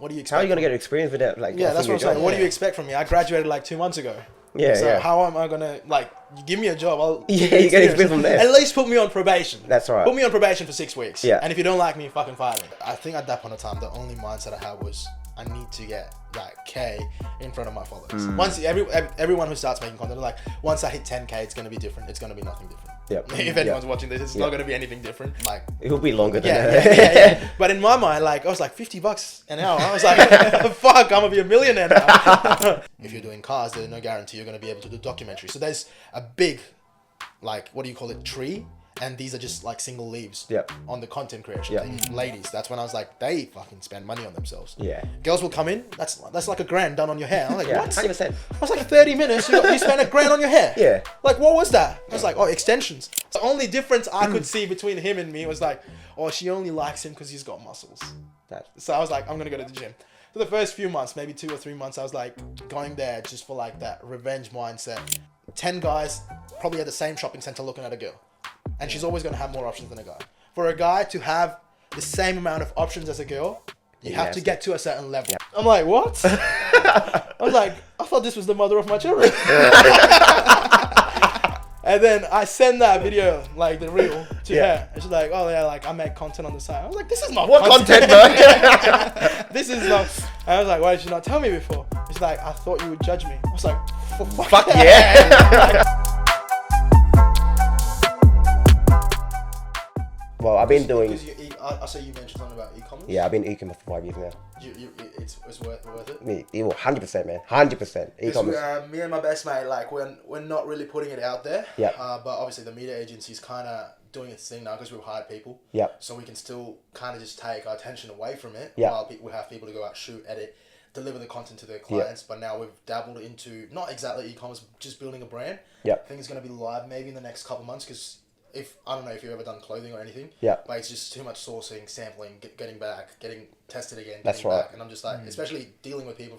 what do you expect? How are you going to get experience with that? Like, Yeah, that's what I'm saying. job? What do you expect from me? I graduated like 2 months ago. Yeah, so yeah. how am I gonna like? You give me a job, I'll Yeah, you get experience from there. At least put me on probation. That's right. Put me on probation for 6 weeks. Yeah. And if you don't like me, fucking fire me. I think at that point of time, the only mindset I had was I need to get that K in front of my followers. Once everyone who starts making content, like once I hit 10K, it's gonna be different. It's gonna be nothing different. Yep. If anyone's watching this, it's not gonna be anything different. Like It'll be longer than yeah, yeah. But in my mind, like I was like $50 an hour. I was like, fuck, I'm gonna be a millionaire now. If you're doing cars, there's no guarantee you're gonna be able to do documentary. So there's a big, like, what do you call it, tree? And these are just like single leaves on the content creation thing. Ladies, that's when I was like, they fucking spend money on themselves. Yeah. Girls will come in, that's like $1,000 done on your hair. I'm like, what? 100%. I was like, 30 minutes, you spent $1,000 on your hair. Yeah. Like, what was that? I was like, oh, extensions. The only difference I could see between him and me was like, oh, she only likes him because he's got muscles. So I was like, I'm going to go to the gym. For the first few months, maybe 2 or 3 months, I was like going there just for like that revenge mindset. 10 guys probably at the same shopping center looking at a girl. And she's always going to have more options than a guy. For a guy to have the same amount of options as a girl, you have to get to a certain level. I'm like, what? I was like, I thought this was the mother of my children. And then I send that video, like the reel, to her. And she's like, oh yeah, like I make content on the side. I was like, this is not What content, bro? This is not. And I was like, why did you not tell me before? She's like, I thought you would judge me. I was like, fuck yeah. Well, I've been doing. I say you mentioned something about e-commerce. Yeah, I've been e-commerce for 5 years now. It's worth it. Me, 100%, man, 100%. E-commerce. Me and my best mate, like we're not really putting it out there. Yeah. But obviously the media agency's kind of doing its thing now because we've hired people. Yeah. So we can still kind of just take our attention away from it. Yeah. While we have people to go out, shoot, edit, deliver the content to their clients. But now we've dabbled into not exactly e-commerce, just building a brand. Yeah. I think it's going to be live maybe in the next couple of months because. I don't know if you've ever done clothing or anything, but it's just too much sourcing, sampling, getting back, getting tested again, That's getting right. back. And I'm just like, especially dealing with people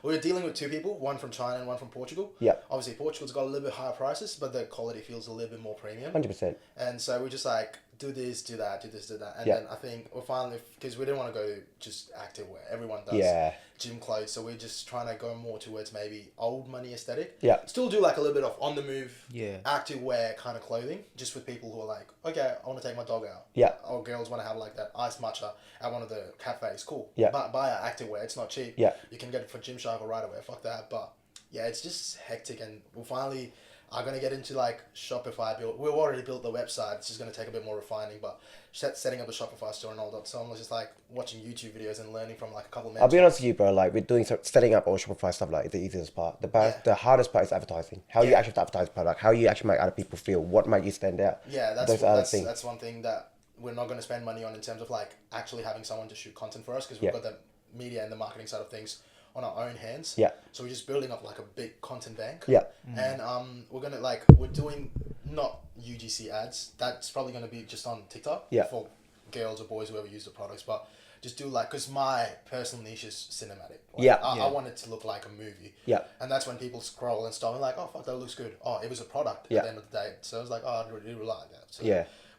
we were dealing with 2 people, one from China and one from Portugal. Yeah. Obviously, Portugal's got a little bit higher prices, but the quality feels a little bit more premium. 100%. And so we're just like, do this, do that, do this, do that. And then I think we're finally, because we didn't want to go just active wear. Everyone does gym clothes. So we're just trying to go more towards maybe old money aesthetic. Yeah. Still do like a little bit of on the move, active wear kind of clothing, just with people who are like, okay, I want to take my dog out. Yeah. Or girls want to have like that iced matcha at one of the cafes. Cool. Yeah. Buy our active wear. It's not cheap. Yeah. You can get it for Gymshark or Right Away. Fuck that. But yeah, it's just hectic, and we'll finally are going to get into like Shopify build. We've already built the website. It's just going to take a bit more refining, but setting up a Shopify store and all that. So I'm just like watching YouTube videos and learning from like a couple of mentors. I'll be honest with you, bro. Like we're doing setting up all Shopify stuff. Like the easiest part. The hardest part is advertising. How you actually advertise product. How you actually make other people feel. What might you stand out. Yeah, that's one thing that we're not going to spend money on in terms of like actually having someone to shoot content for us because we've got the media and the marketing side of things on our own hands. Yeah. So we're just building up like a big content bank. Yeah. And we're gonna we're doing not UGC ads. That's probably gonna be just on TikTok. Yeah. For girls or boys, whoever use the products, but just do like, because my personal niche is cinematic. Like, I want it to look like a movie. Yeah. And that's when people scroll and stuff and like, oh fuck, that looks good. Oh, it was a product at the end of the day. So I was like, oh, I really like that. So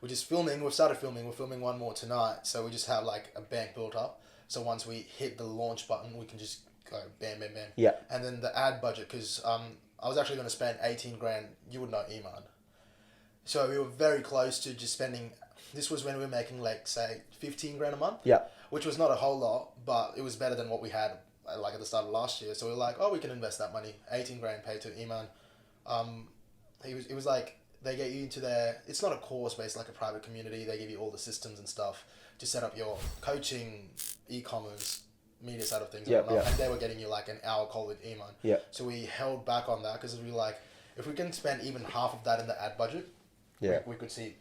we're just filming. We've started filming. We're filming one more tonight. So we just have like a bank built up. So once we hit the launch button, we can just go bam, bam, bam. Yeah. And then the ad budget, because I was actually going to spend 18 grand. You would know Iman. So we were very close to just spending. This was when we were making like say 15 grand a month. Yeah. Which was not a whole lot, but it was better than what we had like at the start of last year. So we were like, oh, we can invest that money. 18 grand paid to Iman. It was like they get you into their. It's not a course, but it's like a private community. They give you all the systems and stuff to set up your coaching, e-commerce, media side of things, and they were getting you like an hour call with Iman. Yeah. So we held back on that because we were like, if we can spend even half of that in the ad budget, we could see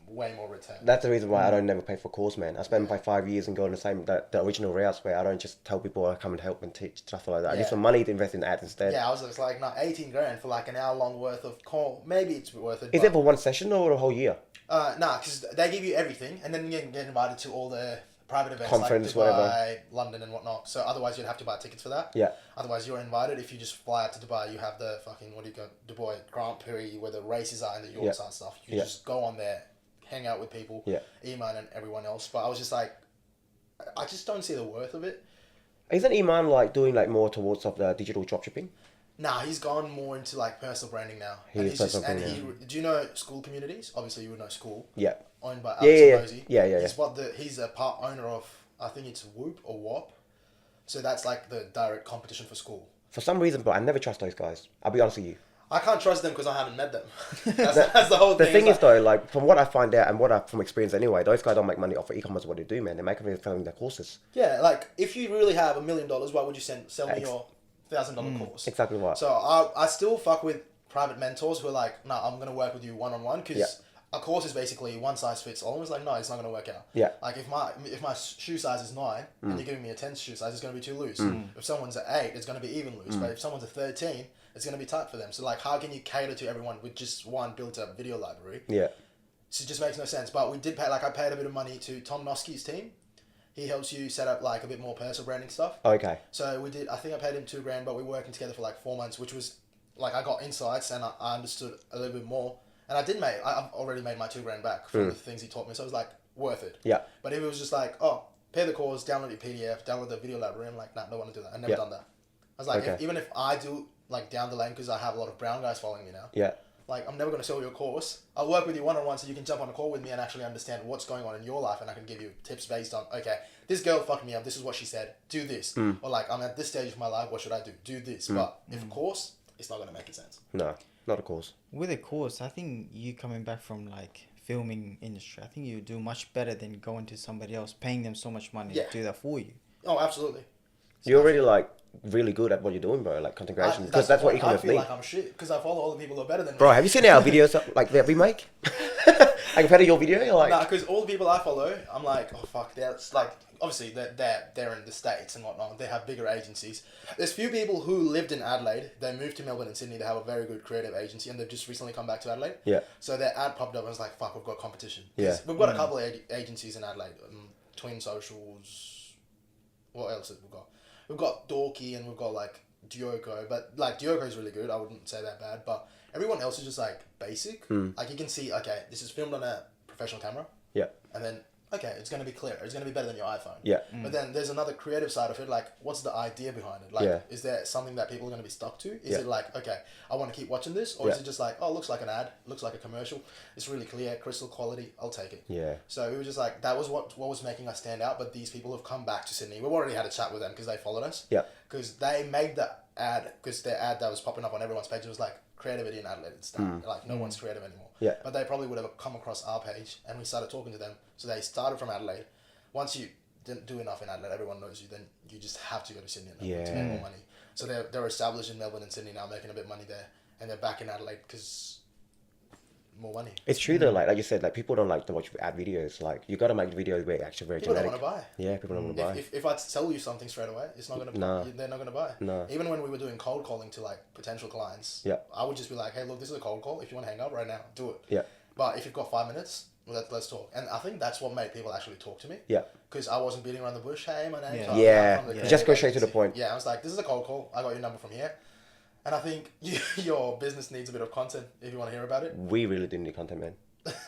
way more return. That's the reason why I don't never pay for course, man. I spend my 5 years and go on the original routes where I don't just tell people I come and help and teach stuff like that. I get some money to invest in ads instead. Yeah, I was just like, no, 18 grand for like an hour long worth of call. Maybe it's worth it. Is it for one session or a whole year? Nah, because they give you everything, and then you can get invited to all the private events conference, like Dubai, whatever. London and whatnot. So otherwise you'd have to buy tickets for that. Yeah. Otherwise you're invited. If you just fly out to Dubai, you have the fucking, Dubai Grand Prix where the races are and the yachts and stuff. You just go on there, hang out with people, Iman and everyone else. But I was just like, I just don't see the worth of it. Isn't Iman like doing like more towards of the digital dropshipping? Nah, he's gone more into like personal branding now. Do you know School Communities? Obviously, you would know School. Yeah. Owned by Alex and Rosie. Yeah. He's a part owner of, I think it's Whoop or WAP. So that's like the direct competition for School. For some reason, but I never trust those guys. I'll be honest with you. I can't trust them because I haven't met them. That's the whole thing. The thing is though, like from what I find out and from experience anyway, those guys don't make money off of e-commerce. What they do, man, they make money selling their courses. Yeah, like if you really have $1 million, why would you sell me your $1,000 course? Exactly right. So I still fuck with private mentors who are like, no, I'm gonna work with you one-on-one because a course is basically one size fits all. It's like, no, it's not gonna work out. Yeah. Like if my shoe size is 9 and you're giving me a 10 shoe size, it's gonna be too loose. If someone's at 8, it's gonna be even loose. But if someone's at 13, it's gonna be tight for them. So like, how can you cater to everyone with just one built-up video library? Yeah. So it just makes no sense. But we did pay. Like I paid a bit of money to Tom Noski's team. He helps you set up like a bit more personal branding stuff. Okay. So we did. I think I paid him $2,000, but we were working together for like 4 months, which was like I got insights and I understood a little bit more. And I've already made my $2,000 back from the things he taught me. So it was like worth it. Yeah. But if it was just like, oh, pay the course, download your PDF, download the video library, I'm like, nah, don't want to do that. I've never done that. I was like, even if I do like down the lane, because I have a lot of brown guys following me now. Yeah. Like, I'm never going to sell you a course. I'll work with you one-on-one so you can jump on a call with me and actually understand what's going on in your life, and I can give you tips based on, okay, this girl fucked me up, this is what she said, do this. Or like, I'm at this stage of my life, what should I do? Do this. But if a course, it's not going to make sense. No, not a course. With a course, I think you coming back from like filming industry, I think you do much better than going to somebody else, paying them so much money to do that for you. Oh, absolutely. You're already like really good at what you're doing, bro. Like content creation, because that's what e-commerce needs. I feel like I'm shit because I follow all the people who are better than me. Bro, have you seen our videos like that we make? Like compared to your video, you're like. Nah, because all the people I follow, I'm like, oh fuck, they're like, obviously they're in the States and whatnot. They have bigger agencies. There's few people who lived in Adelaide. They moved to Melbourne and Sydney. They have a very good creative agency, and they've just recently come back to Adelaide. Yeah. So their ad popped up and was like, fuck, we've got competition. Yeah. We've got a couple of agencies in Adelaide. Twin Socials. What else have we got? We've got Dorky and we've got like Dioko, but like Dioko is really good. I wouldn't say that bad, but everyone else is just like basic. Like you can see, okay, this is filmed on a professional camera. Yeah. And then, okay, it's going to be clear. It's going to be better than your iPhone. Yeah. But then there's another creative side of it. Like, what's the idea behind it? Like, is there something that people are going to be stuck to? Is it like, okay, I want to keep watching this? Or is it just like, oh, looks like an ad, looks like a commercial. It's really clear, crystal quality. I'll take it. Yeah. So it was just like, that was what was making us stand out. But these people have come back to Sydney. We've already had a chat with them because they followed us. Yeah. Because they made the ad, because their ad that was popping up on everyone's page, it was like, creativity in Adelaide. It's done. Like, no one's creative anymore. Yeah. But they probably would have come across our page and we started talking to them. So they started from Adelaide. Once you didn't do enough in Adelaide, everyone knows you, then you just have to go to Sydney and to make more money. So they're established in Melbourne and Sydney now, making a bit of money there. And they're back in Adelaide because more money. It's true though, like you said, like people don't like to watch ad videos. Like you got to make videos where it's actually very people generic. People don't want to buy. Yeah, people don't want to buy. If I tell you something straight away, it's not gonna. They're not gonna buy. No. Even when we were doing cold calling to like potential clients, I would just be like, hey, look, this is a cold call. If you want to hang up right now, do it. Yeah. But if you've got 5 minutes, let's talk. And I think that's what made people actually talk to me. Yeah. Because I wasn't beating around the bush. Hey, my name's Just go straight to the point. Yeah, I was like, this is a cold call. I got your number from here. And I think your business needs a bit of content if you want to hear about it. We really do need content, man.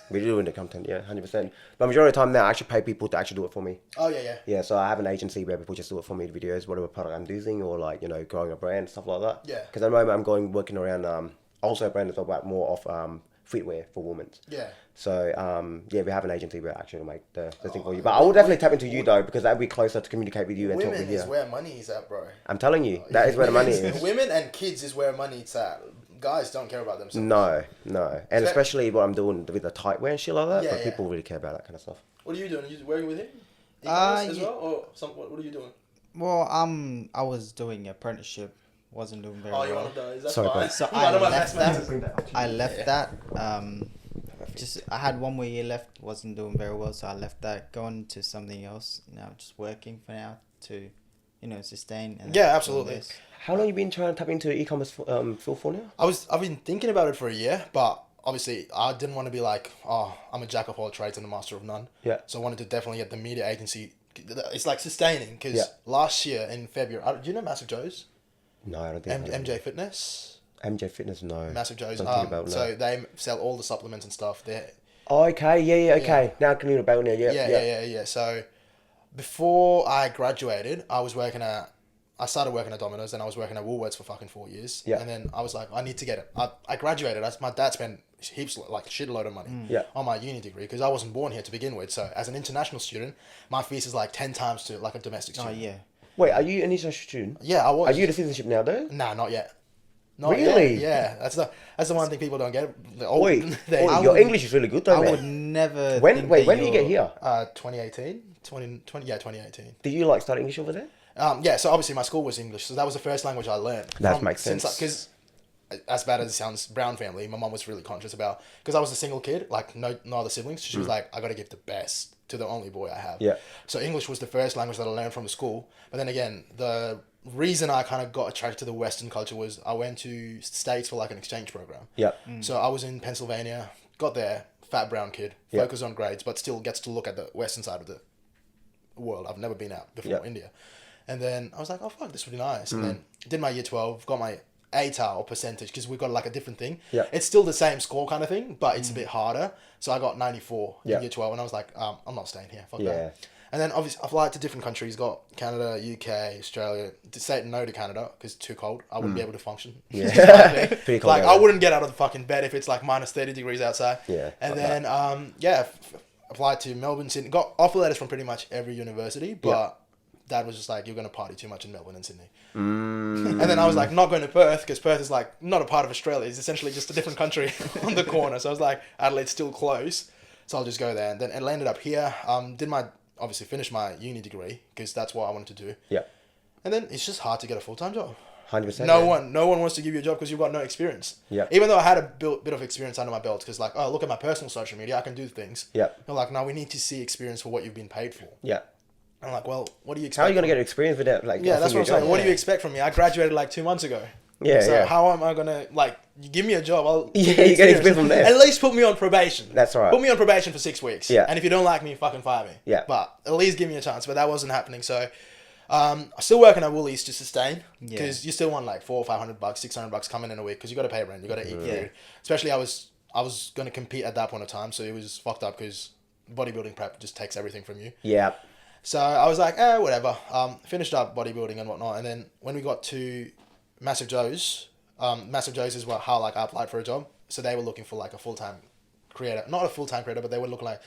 We do need content, yeah, 100%. But majority of the time now, I actually pay people to actually do it for me. Oh, yeah. Yeah, so I have an agency where people just do it for me, videos, whatever product I'm using, or like, you know, growing a brand, stuff like that. Yeah. Because at the moment, I'm working around, also a brand that's about more of footwear for women. Yeah. So, we have an agency where actually make the thing for you. But I will definitely tap into you, though, because that would be closer to communicate with you and talk with you. Women is where money is at, bro. I'm telling you, that is where the money is. Women and kids is where money is at. Guys don't care about themselves. No. And especially what I'm doing with the tight wear and shit like that, but people really care about that kind of stuff. What are you doing? Are you working with him? As well? Or what are you doing? Well, I was doing apprenticeship. Wasn't doing very well. You want to die? That's sorry, fine. So I left that. I had 1 more year left. Wasn't doing very well, so I left that. Going to something else. Just working for now to, sustain. And absolutely. How long have you been trying to tap into e-commerce field for now? I've been thinking about it for a year, but obviously I didn't want to be like, I'm a jack of all trades and a master of none. Yeah. So I wanted to definitely get the media agency. It's like sustaining because last year in February, do you know Massive Joe's? No, I don't think MJ Fitness. MJ Fitness, no. Massive Joe's. No. So they sell all the supplements and stuff. Okay, okay. Now I can hear about it now. Yeah. So Before I graduated, I started working at Domino's, and I was working at Woolworths for fucking 4 years. Yeah. And then I was like, I need to get it. I graduated. My dad spent heaps, like shitload of money on my uni degree because I wasn't born here to begin with. So as an international student, my fees is like 10 times to like a domestic student. Oh, yeah. Wait, are you an international student? Yeah, I was. Are you the citizenship now, though? Nah, not yet. Not Really? Yet. Yeah, that's the one thing people don't get. Your English is really good, though, I man. would never. When did you get here? 2018, 2018. Did you like study English over there? Yeah, so obviously my school was English, so that was the first language I learned. That makes sense. Because as bad as it sounds, Brown family, my mum was really conscious about, because I was a single kid, like no other siblings. She was like, I got to give the best to the only boy I have. Yeah. So English was the first language that I learned from the school. But then again, the reason I kind of got attracted to the Western culture was I went to States for like an exchange program. Yeah. So I was in Pennsylvania, got there, fat brown kid, focused on grades, but still gets to look at the Western side of the world. I've never been out before India. And then I was like, oh, fuck, this would be nice. And then did my year 12, got my ATAR or percentage, because we've got like a different thing. Yeah. It's still the same score kind of thing, but it's a bit harder. So I got 94 in year 12, and I was like, I'm not staying here. Fuck that. And then obviously I fly to different countries, got Canada, UK, Australia. To say no to Canada, because it's too cold. I wouldn't be able to function. Yeah. Pretty cold, like, I wouldn't get out of the fucking bed if it's like minus 30 degrees outside. Yeah. And then, applied to Melbourne, Sydney. Got offer letters from pretty much every university, but Dad was just like, you're going to party too much in Melbourne and Sydney. And then I was like, not going to Perth, because Perth is like not a part of Australia. It's essentially just a different country on the corner. So I was like, Adelaide's still close, so I'll just go there. And then it landed up here. Obviously finished my uni degree, because that's what I wanted to do. Yeah. And then it's just hard to get a full-time job. 100%. No one wants to give you a job because you've got no experience. Yeah. Even though I had a bit of experience under my belt, because like, oh, look at my personal social media, I can do things. Yeah. They're like, no, we need to see experience for what you've been paid for. Yeah. I'm like, well, what do you expect? How are you going to get experience with that? Like, yeah, that's what I'm saying. What do you expect from me? I graduated like 2 months ago. Yeah, so how am I going to, like, you give me a job, I'll... Yeah, you get experience from there. At least put me on probation. That's right. Put me on probation for 6 weeks. Yeah. And if you don't like me, fucking fire me. Yeah. But at least give me a chance. But that wasn't happening. So I'm still working at Woolies to sustain. Because you still want like $400 or $500, $600 coming in a week, because you got to pay rent, you got to eat food. Especially I was going to compete at that point of time, so it was fucked up because bodybuilding prep just takes everything from you. Yeah. So I was like, whatever. Finished up bodybuilding and whatnot, and then when we got to Massive Joe's is how like I applied for a job. So they were looking for like a full-time creator, not a full-time creator, but they were looking like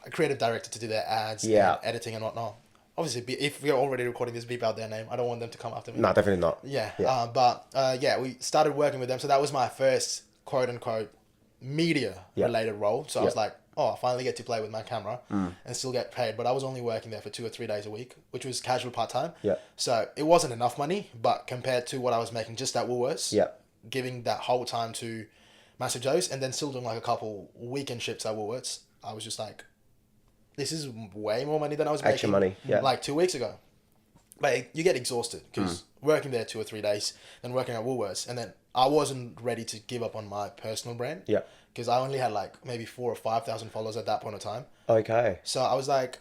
a creative director to do their ads and editing and whatnot. Obviously, if we're already recording this, beep out their name. I don't want them to come after me. No, definitely not. Yeah. We started working with them. So that was my first quote-unquote media-related role. So I was like, I finally get to play with my camera and still get paid. But I was only working there for 2 or 3 days a week, which was casual part-time. Yeah. So it wasn't enough money, but compared to what I was making just at Woolworths, giving that whole time to Massive Joe's and then still doing like a couple weekend shifts at Woolworths, I was just like, this is way more money than I was making. Extra money, like 2 weeks ago. But you get exhausted because working there 2 or 3 days, then working at Woolworths, and then I wasn't ready to give up on my personal brand. Yeah. Because I only had like maybe 4,000 or 5,000 followers at that point of time. Okay. So I was like,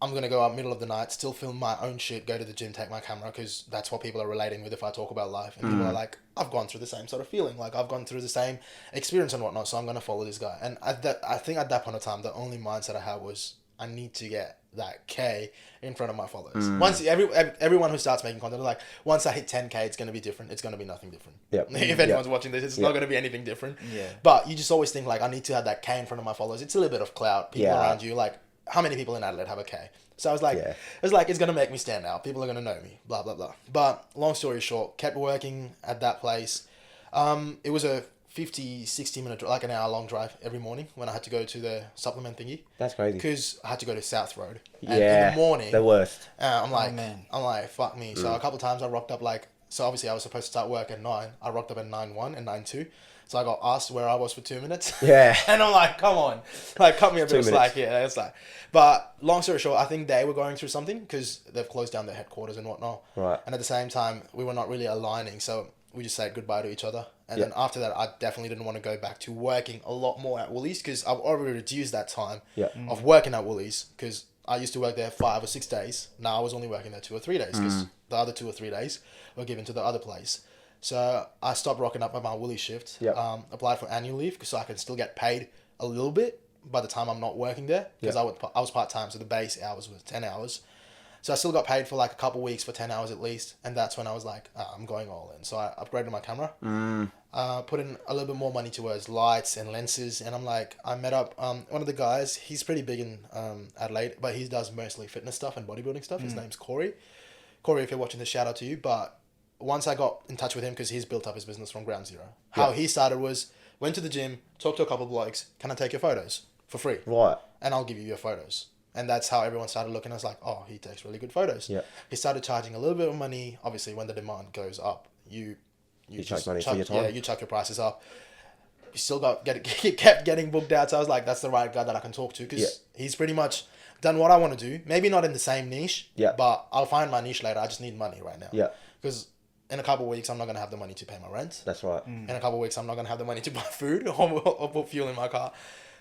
I'm going to go out middle of the night, still film my own shit, go to the gym, take my camera, because that's what people are relating with if I talk about life. And people are like, I've gone through the same sort of feeling. Like, I've gone through the same experience and whatnot, so I'm going to follow this guy. And I think at that point of time, the only mindset I had was, I need to get that K in front of my followers. Once everyone who starts making content, like, once I hit 10K, it's going to be different. It's going to be nothing different. Yep. If anyone's watching this, it's not going to be anything different. Yeah. But you just always think, like, I need to have that K in front of my followers. It's a little bit of clout. People around you, like, how many people in Adelaide have a K? So I was like, it's going to make me stand out. People are going to know me, blah, blah, blah. But long story short, kept working at that place. It was a 50, 60 minute, like an hour long drive every morning when I had to go to the supplement thingy. That's crazy. Because I had to go to South Road. And in the morning. The worst. I'm like, fuck me. So a couple of times I rocked up so obviously I was supposed to start work at 9. I rocked up at 9:01 and 9:02. So I got asked where I was for 2 minutes. Yeah. And I'm like, come on. Like, cut me a bit of slack. Yeah, it's like. But long story short, I think they were going through something because they've closed down their headquarters and whatnot. Right. And at the same time, we were not really aligning. So we just said goodbye to each other. And then after that, I definitely didn't want to go back to working a lot more at Woolies because I've already reduced that time of working at Woolies because I used to work there 5 or 6 days. Now I was only working there 2 or 3 days because the other 2 or 3 days were given to the other place. So I stopped rocking up at my Woolies shift, applied for annual leave so I can still get paid a little bit by the time I'm not working there because I was part-time, so the base hours was 10 hours. So I still got paid for like a couple weeks for 10 hours at least. And that's when I was like, I'm going all in. So I upgraded my camera, put in a little bit more money towards lights and lenses. And I'm like, I met up one of the guys. He's pretty big in Adelaide, but he does mostly fitness stuff and bodybuilding stuff. His name's Corey. Corey, if you're watching this, shout out to you. But once I got in touch with him, because he's built up his business from ground zero. How he started was, went to the gym, talked to a couple of blokes, can I take your photos for free? Right. And I'll give you your photos. And that's how everyone started looking. I was like, oh, he takes really good photos. Yeah. He started charging a little bit of money. Obviously, when the demand goes up, you charge money for your time. Yeah, you chuck your prices up. You still kept getting booked out. So I was like, that's the right guy that I can talk to, because he's pretty much done what I want to do. Maybe not in the same niche, but I'll find my niche later. I just need money right now. Yeah. Because in a couple of weeks, I'm not going to have the money to pay my rent. That's right. In a couple of weeks, I'm not going to have the money to buy food or put fuel in my car.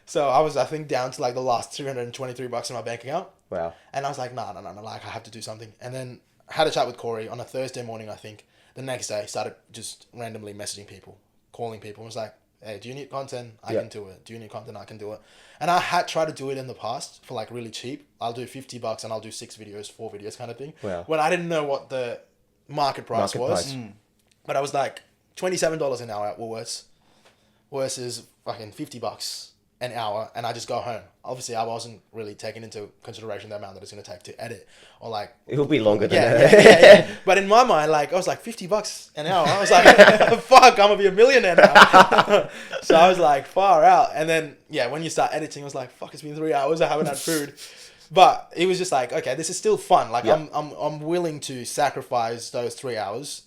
So I was, I think, down to like the last $323 in my bank account. Wow. And I was like, no, like I have to do something. And then I had a chat with Corey on a Thursday morning, I think. The next day, started just randomly messaging people, calling people. I was like, hey, do you need content? I can do it. Do you need content? I can do it. And I had tried to do it in the past for like really cheap. I'll do $50 and I'll do 6 videos, 4 videos kind of thing. Wow. When I didn't know what the market price was. But I was like, $27 an hour at Woolworths versus fucking $50 an hour, and I just go home. Obviously, I wasn't really taking into consideration the amount that it's going to take to edit, or like... It'll be longer than that. Yeah. But in my mind, like, I was like, $50 an hour. I was like, fuck, I'm going to be a millionaire now. So I was like, far out. And then, when you start editing, I was like, fuck, it's been 3 hours. I haven't had food. But it was just like, okay, this is still fun. Like, I'm willing to sacrifice those 3 hours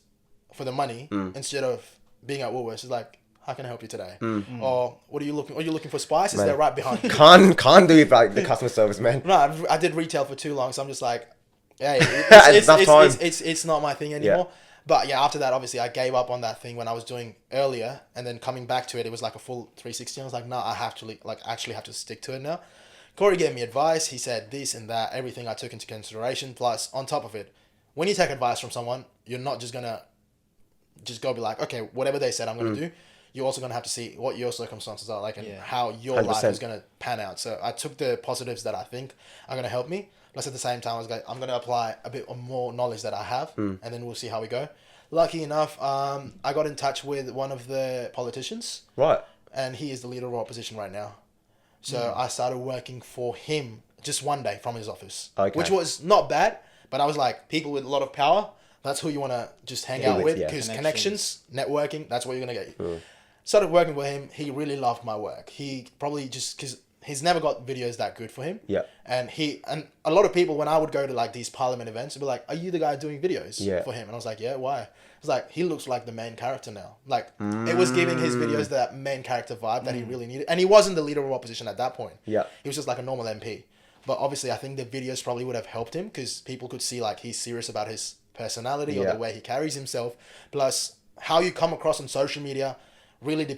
for the money instead of being at Woolworths. It's like, how can I help you today? Or what are you looking? Are you looking for spices? Man. They're right behind you. Can't do it like the customer service, man. No, I did retail for too long, so I'm just like, hey, it's not my thing anymore. Yeah. But after that, obviously, I gave up on that thing when I was doing earlier, and then coming back to it, it was like a full 360. I was like, no, I have to actually have to stick to it now. Corey gave me advice. He said this and that, everything I took into consideration. Plus, on top of it, when you take advice from someone, you're not just gonna just go be like, okay, whatever they said, I'm gonna do. You're also going to have to see what your circumstances are like and how your 100%. Life is going to pan out. So I took the positives that I think are going to help me. Plus at the same time, I was like, I'm going to apply a bit more knowledge that I have and then we'll see how we go. Lucky enough, I got in touch with one of the politicians. Right. And he is the leader of opposition right now. So I started working for him just one day from his office, which was not bad. But I was like, people with a lot of power, that's who you want to just hang out with, because connections, networking, that's what you're going to get. Started working with him. He really loved my work. He probably just, because he's never got videos that good for him. Yeah. And a lot of people, when I would go to like these parliament events, would be like, are you the guy doing videos for him? And I was like, yeah, why? It's like, he looks like the main character now. Like, it was giving his videos that main character vibe that he really needed. And he wasn't the leader of opposition at that point. Yeah. He was just like a normal MP. But obviously, I think the videos probably would have helped him, because people could see like he's serious about his personality or the way he carries himself. Plus, how you come across on social media really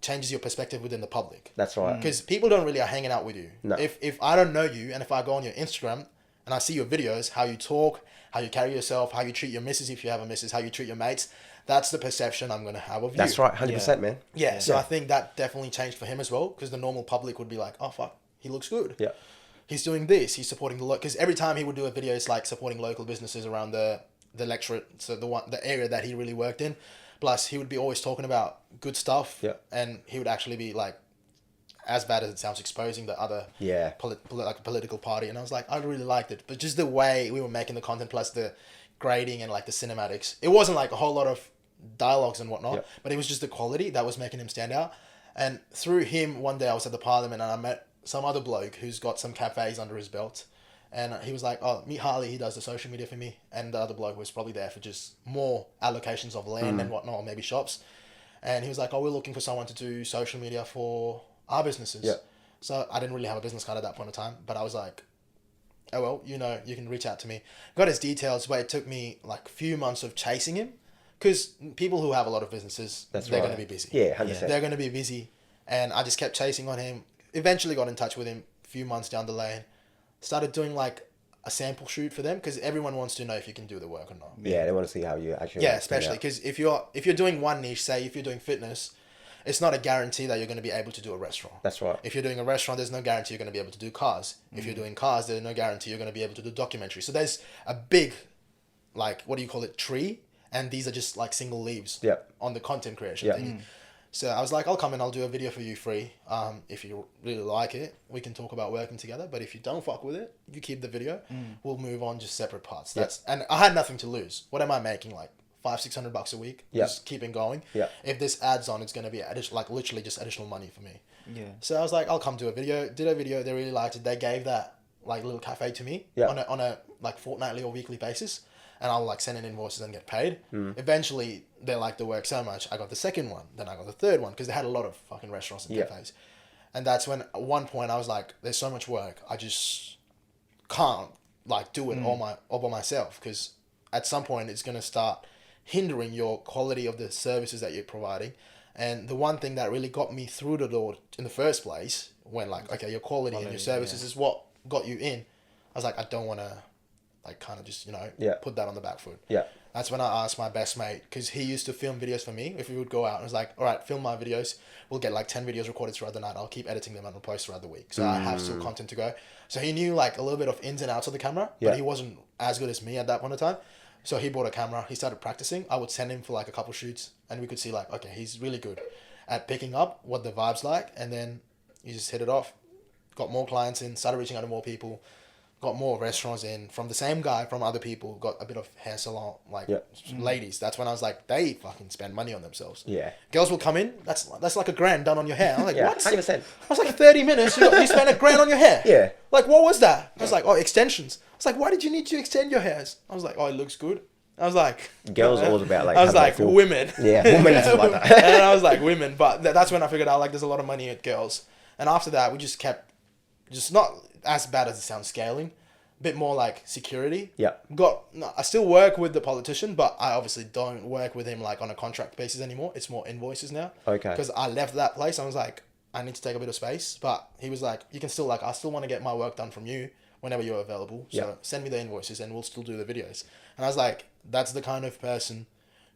changes your perspective within the public. That's right. Because people don't really are hanging out with you. No. If I don't know you, and if I go on your Instagram and I see your videos, how you talk, how you carry yourself, how you treat your missus if you have a missus, how you treat your mates, that's the perception I'm going to have of you. That's right, 100%, man. Yeah, so I think that definitely changed for him as well, because the normal public would be like, oh, fuck, he looks good. Yeah. He's doing this, he's supporting the... Because every time he would do a video, it's like supporting local businesses around the electorate, so the area that he really worked in. Plus, he would be always talking about good stuff, and he would actually be like, as bad as it sounds, exposing the other political party. And I was like, I really liked it, but just the way we were making the content, plus the grading and like the cinematics, it wasn't like a whole lot of dialogues and whatnot, but it was just the quality that was making him stand out. And through him, one day I was at the parliament and I met some other bloke who's got some cafes under his belt. And he was like, oh, meet Harley, he does the social media for me. And the other bloke was probably there for just more allocations of land and whatnot, or maybe shops. And he was like, oh, we're looking for someone to do social media for our businesses. Yeah. So I didn't really have a business card at that point in time. But I was like, oh, well, you can reach out to me. Got his details, but it took me like a few months of chasing him. Because people who have a lot of businesses, they're going to be busy. Yeah, 100%. They're going to be busy. And I just kept chasing on him. Eventually got in touch with him a few months down the lane. Started doing like a sample shoot for them, because everyone wants to know if you can do the work or not. Yeah, they want to see how you actually... Yeah, especially because if you're doing one niche, say if you're doing fitness, it's not a guarantee that you're going to be able to do a restaurant. That's right. If you're doing a restaurant, there's no guarantee you're going to be able to do cars. If you're doing cars, there's no guarantee you're going to be able to do documentary. So there's a big, like, what do you call it, tree, and these are just like single leaves on the content creation thing. So I was like, I'll come and I'll do a video for you free. If you really like it, we can talk about working together. But if you don't fuck with it, you keep the video. We'll move on just separate parts. And I had nothing to lose. What am I making? Like $500-600 a week? Just keeping going. If this adds on, it's going to be like literally just additional money for me. So I was like, I'll come do a video. Did a video. They really liked it. They gave that like little cafe to me on a like fortnightly or weekly basis. And I'll like send in invoices and get paid. Eventually, they liked the work so much. I got the second one. Then I got the third one because they had a lot of fucking restaurants and cafes. And that's when at one point I was like, there's so much work. I just can't like do it all by myself, because at some point it's going to start hindering your quality of the services that you're providing. And the one thing that really got me through the door in the first place, when like, okay, your quality and your services is what got you in. I was like, I don't want to like kind of just, put that on the back foot. That's when I asked my best mate, because he used to film videos for me. If we would go out, and was like, all right, film my videos. We'll get like 10 videos recorded throughout the night. I'll keep editing them and I'll post throughout the week. So I have still content to go. So he knew like a little bit of ins and outs of the camera, but he wasn't as good as me at that point in time. So he bought a camera. He started practicing. I would send him for like a couple shoots, and we could see like, okay, he's really good at picking up what the vibe's like. And then you just hit it off. Got more clients in, started reaching out to more people. Got more restaurants in from the same guy, from other people. Got a bit of hair salon, like ladies. That's when I was like, they fucking spend money on themselves. Girls will come in. That's like $1,000 done on your hair. I'm like, what? 100%. I was like, 30 minutes. You spent $1,000 on your hair. Like, what was that? I was like, oh, extensions. I was like, why did you need to extend your hairs? I was like, oh, it looks good. I was like, girls are all about like. I was like, women. Women is like that. And I was like, women. But that's when I figured out like there's a lot of money at girls. And after that, we just kept, just not as bad as it sounds, scaling. A bit more like security. I still work with the politician, but I obviously don't work with him like on a contract basis anymore. It's more invoices now. Because I left that place. I was like, I need to take a bit of space. But he was like, you can still like, I still want to get my work done from you whenever you're available. So send me the invoices and we'll still do the videos. And I was like, that's the kind of person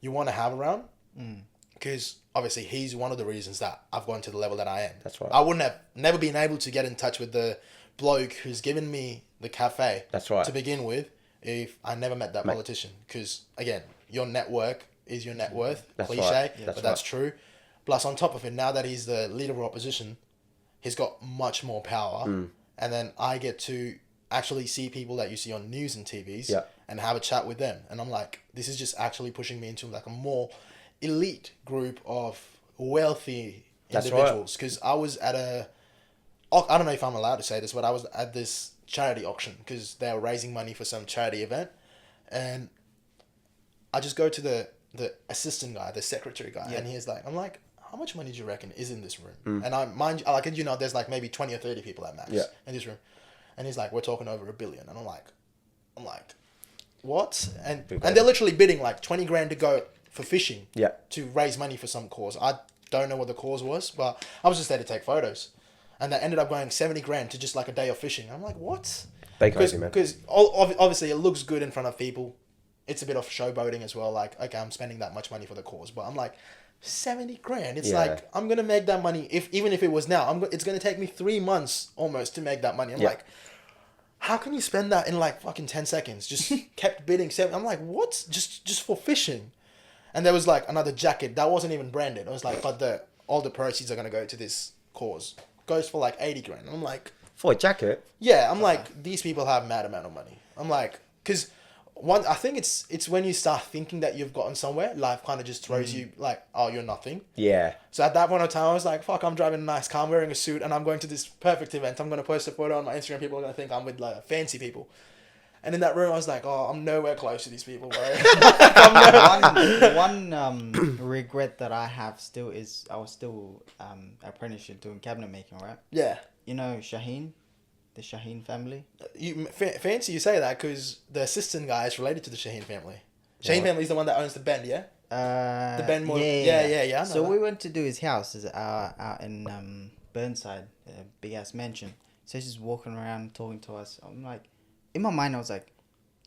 you want to have around. Because obviously he's one of the reasons that I've gone to the level that I am. That's right. I wouldn't have never been able to get in touch with the bloke who's given me the cafe. That's right. To begin with, if I never met that politician. Because again, your network is your net worth. That's cliche, right. but that's true. Plus on top of it, now that he's the leader of opposition, he's got much more power. And then I get to actually see people that you see on news and TVs and have a chat with them. And I'm like, this is just actually pushing me into like a more elite group of wealthy individuals. Because I was at I don't know if I'm allowed to say this, but I was at this charity auction because they were raising money for some charity event. And I just go to the assistant guy, the secretary guy, and he's like, I'm like, how much money do you reckon is in this room? And there's like maybe 20 or 30 people at max in this room. And he's like, we're talking over $1 billion. And I'm like, what? And they're literally bidding like 20 grand to go for fishing to raise money for some cause. I don't know what the cause was, but I was just there to take photos. And they ended up going 70 grand to just like a day of fishing. I'm like, what? They crazy, man. Because obviously it looks good in front of people. It's a bit of showboating as well. Like, okay, I'm spending that much money for the cause. But I'm like, 70 grand. It's like, I'm going to make that money. Even if it was now, it's going to take me 3 months almost to make that money. I'm like, how can you spend that in like fucking 10 seconds? Just kept bidding. I'm like, what? Just for fishing. And there was like another jacket that wasn't even branded. I was like, but all the proceeds are going to go to this cause. Goes for like 80 grand. I'm like, for a jacket? Yeah, I'm like, these people have mad amount of money. I'm like, because I think it's when you start thinking that you've gotten somewhere, life kind of just throws you like, oh, you're nothing. Yeah. So at that point of time, I was like, fuck, I'm driving a nice car, I'm wearing a suit, and I'm going to this perfect event. I'm going to post a photo on my Instagram. People are going to think I'm with like fancy people. And in that room, I was like, oh, I'm nowhere close to these people, bro. One regret that I have still is I was still apprenticeship doing cabinet making, right? Yeah. You know Shaheen? The Shaheen family? Fancy you say that because the assistant guy is related to the Shaheen family. Shaheen family is the one that owns the Bend, yeah? The Bend Mall. Yeah. So we went to do his house out in Burnside, a big-ass mansion. So he's just walking around talking to us. I'm like... In my mind, I was like,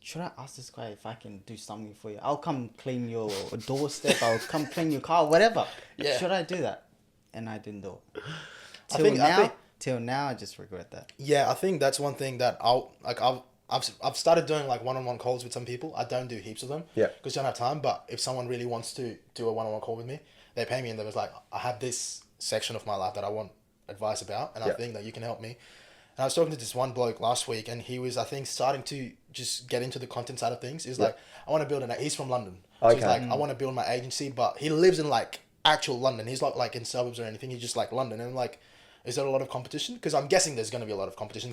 should I ask this guy if I can do something for you? I'll come clean your doorstep. I'll come clean your car, whatever. Yeah. Should I do that? and I didn't do it. Till now, I just regret that. Yeah, I think that's one thing that I've started doing like one-on-one calls with some people. I don't do heaps of them. Yeah. Because I don't have time. But if someone really wants to do a one-on-one call with me, they pay me and they was like, I have this section of my life that I want advice about, and I think that you can help me. And I was talking to this one bloke last week, and he was, I think, starting to just get into the content side of things. He's like, I want to build he's from London. So he's like, I want to build my agency, but he lives in like actual London. He's not like in suburbs or anything. He's just like London. And I'm like, is there a lot of competition? Because I'm guessing there's going to be a lot of competition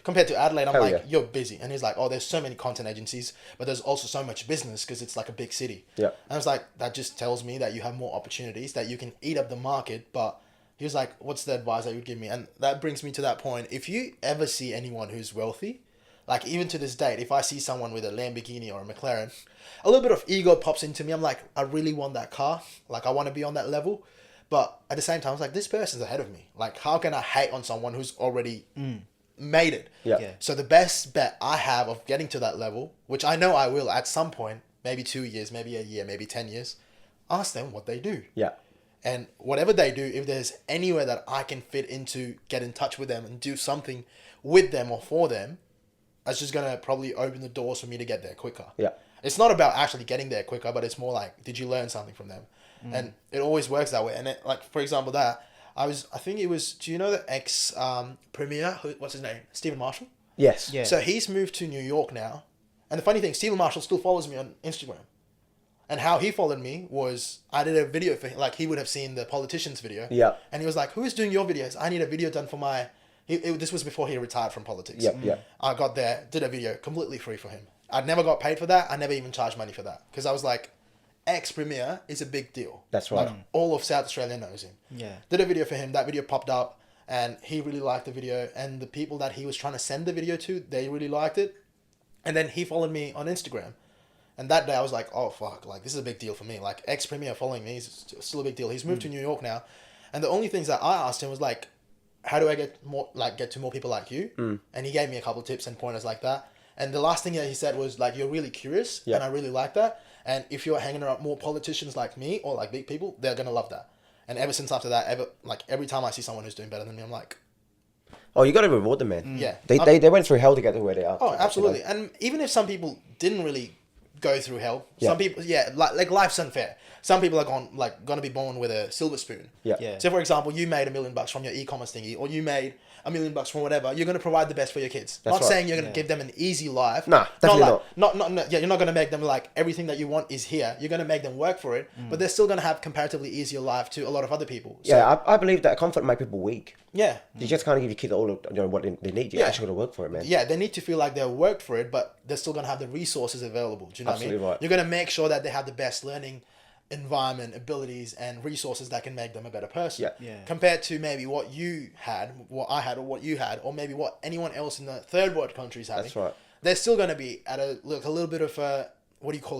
compared to Adelaide. I'm like, you're busy. And he's like, oh, there's so many content agencies, but there's also so much business because it's like a big city. Yeah. And I was like, that just tells me that you have more opportunities, that you can eat up the market. But he was like, what's the advice that you would give me? And that brings me to that point. If you ever see anyone who's wealthy, like even to this date, if I see someone with a Lamborghini or a McLaren, a little bit of ego pops into me. I'm like, I really want that car. Like I want to be on that level. But at the same time, I was like, this person's ahead of me. Like, how can I hate on someone who's already made it? Yeah. So the best bet I have of getting to that level, which I know I will at some point, maybe 2 years, maybe a year, maybe 10 years, ask them what they do. Yeah. And whatever they do, if there's anywhere that I can fit into, get in touch with them and do something with them or for them, that's just going to probably open the doors for me to get there quicker. Yeah. It's not about actually getting there quicker, but it's more like, did you learn something from them? And it always works that way. And it, like, for example, do you know the premier, what's his name? Stephen Marshall? Yes. Yeah. So he's moved to New York now. And the funny thing, Stephen Marshall still follows me on Instagram. And how he followed me was, I did a video for him. Like, he would have seen the politicians video. Yeah. And he was like, who is doing your videos? I need a video done for my... this was before he retired from politics. Yeah. I got there, did a video completely free for him. I never got paid for that. I never even charged money for that. Because I was like, ex-premier is a big deal. That's right. Like, all of South Australia knows him. Yeah. Did a video for him. That video popped up. And he really liked the video. And the people that he was trying to send the video to, they really liked it. And then he followed me on Instagram. And that day I was like, oh, fuck. Like, this is a big deal for me. Like, ex-premier following me is still a big deal. He's moved to New York now. And the only things that I asked him was like, how do I get to more people like you? And he gave me a couple of tips and pointers like that. And the last thing that he said was like, you're really curious. And I really like that. And if you're hanging around more politicians like me or like big people, they're going to love that. And ever since after that, every time I see someone who's doing better than me, I'm like... Oh, you got to reward them, man. Yeah. They went through hell to get to where they are. Oh, absolutely. You know? And even if some people didn't really go through hell, some people, like life's unfair. Some people are going to be born with a silver spoon. Yeah. So, for example, you made $1 million from your e-commerce thingy, or you made $1 million from whatever. You're going to provide the best for your kids. That's not saying you're going to give them an easy life. Nah, definitely not. You're not going to make them like everything that you want is here. You're going to make them work for it, but they're still going to have comparatively easier life to a lot of other people. So, I believe that comfort make people weak. Yeah. You just can't give your kids all of what they need. You actually got to work for it, man. Yeah, they need to feel like they worked for it, but they're still going to have the resources available. Do you know Absolutely what I mean? right. You're going to make sure that they have the best learning environment, abilities, and resources that can make them a better person. Compared to maybe what you had, what I had, or what you had, or maybe what anyone else in the third world countries having. That's right. They're still going to be at a little bit of a,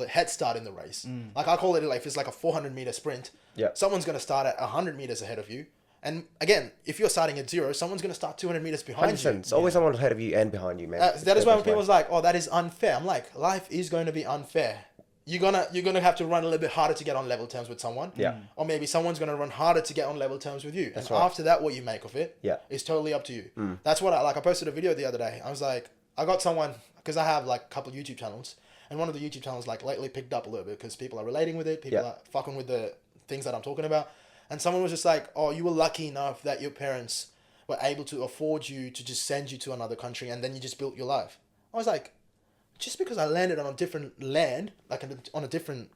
head start in the race. Like I call it, like if it's like a 400-meter sprint, someone's going to start at 100 meters ahead of you. And again, if you're starting at 0, someone's going to start 200 meters behind 100%. you. It's always someone ahead of you and behind you, man. That is why when people's like, oh, that is unfair. I'm like, life is going to be unfair. You're gonna have to run a little bit harder to get on level terms with someone. Yeah. Or maybe someone's gonna run harder to get on level terms with you. That's and right. after that, what you make of it is totally up to you. That's what I posted a video the other day. I was like, I got someone, because I have like a couple of YouTube channels, and one of the YouTube channels like lately picked up a little bit because people are relating with it. People are fucking with the things that I'm talking about. And someone was just like, oh, you were lucky enough that your parents were able to afford you to just send you to another country and then you just built your life. I was like, just because I landed on a different land, like in a different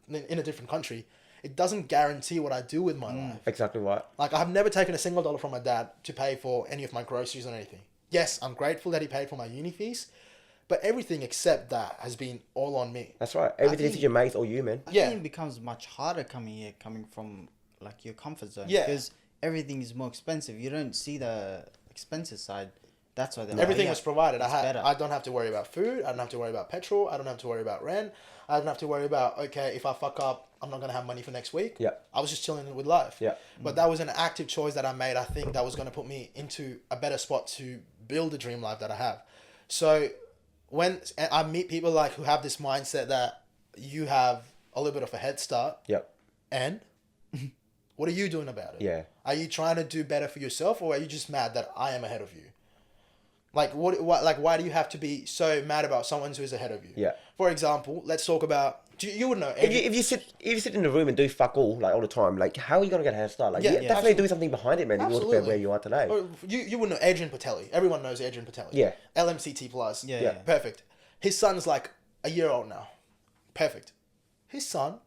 country, it doesn't guarantee what I do with my life. Exactly right. Like, I have never taken a single dollar from my dad to pay for any of my groceries or anything. Yes, I'm grateful that he paid for my uni fees, but everything except that has been all on me. That's right. Everything is your mates or you, man. I think it becomes much harder coming from like your comfort zone. Yeah. Because everything is more expensive. You don't see the expensive side. That's why everything was provided. Better. I don't have to worry about food. I don't have to worry about petrol. I don't have to worry about rent. I don't have to worry about, okay, if I fuck up, I'm not going to have money for next week. Yeah. I was just chilling with life. Yeah. But that was an active choice that I made. I think that was going to put me into a better spot to build the dream life that I have. So when I meet people like who have this mindset that you have a little bit of a head start. Yep. And What are you doing about it? Yeah. Are you trying to do better for yourself, or are you just mad that I am ahead of you? Like what like why do you have to be so mad about someone who is ahead of you? Yeah. For example, let's talk about you would know if you sit in the room and do fuck all like all the time, like how are you gonna get a head start? Like definitely absolutely. do something behind it, man. If you want to be where you are today. Or you would know Adrian Patelli. Everyone knows Adrian Patelli. Yeah. LMCT plus. Yeah. Perfect. His son's like a year old now. Perfect. His son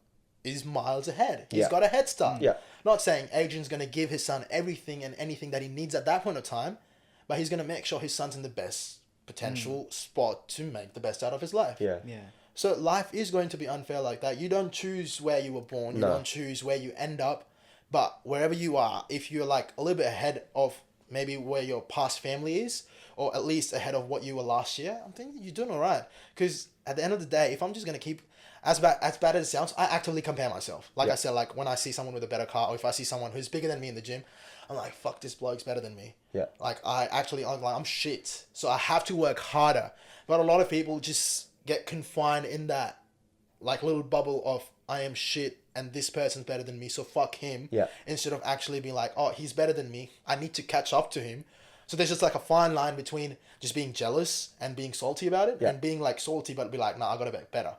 is miles ahead. He's got a head start. Yeah. Not saying Adrian's gonna give his son everything and anything that he needs at that point of time, but he's gonna make sure his son's in the best potential spot to make the best out of his life. Yeah. So life is going to be unfair like that. You don't choose where you were born. You don't choose where you end up. But wherever you are, if you're like a little bit ahead of maybe where your past family is, or at least ahead of what you were last year, I'm thinking you're doing all right. Because at the end of the day, if I'm just going to keep, as bad as it sounds, I actively compare myself. Like I said, like when I see someone with a better car, or if I see someone who's bigger than me in the gym, I'm like, fuck, this bloke's better than me. Yeah. Like I'm shit. So I have to work harder. But a lot of people just get confined in that like little bubble of I am shit and this person's better than me, so fuck him. Yeah. Instead of actually being like, oh, he's better than me. I need to catch up to him. So there's just like a fine line between just being jealous and being salty about it, and being like salty but be like, nah, I gotta be better.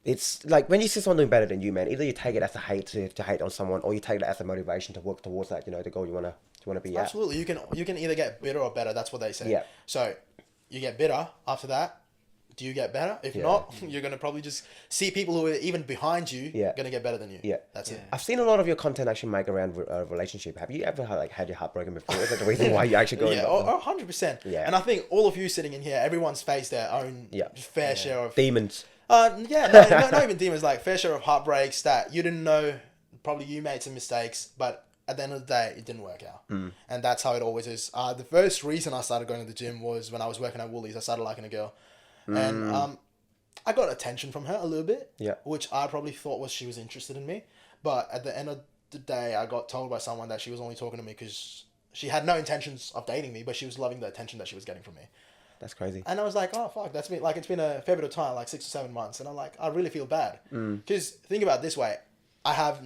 It's like when you see someone doing better than you, man, either you take it as a hate to hate on someone, or you take it as a motivation to work towards that, the goal you wanna be at. Absolutely. You can either get bitter or better. That's what they say. Yeah. So you get bitter after that. Do you get better? If not, you're going to probably just see people who are even behind you going to get better than you. Yeah. That's it. I've seen a lot of your content actually make around relationship. Have you ever had your heart broken before? Is that the reason why you actually go? Yeah, 100%. Yeah. And I think all of you sitting in here, everyone's faced their own fair share of... demons. Not even demons, like fair share of heartbreaks that you didn't know. Probably you made some mistakes, but at the end of the day, it didn't work out. And that's how it always is. The first reason I started going to the gym was when I was working at Woolies. I started liking a girl. And I got attention from her a little bit, which I probably thought was she was interested in me. But at the end of the day, I got told by someone that she was only talking to me because she had no intentions of dating me, but she was loving the attention that she was getting from me. That's crazy. And I was like, oh, fuck, it's been a fair bit of time, like 6 or 7 months. And I'm like, I really feel bad. Because think about it this way. I've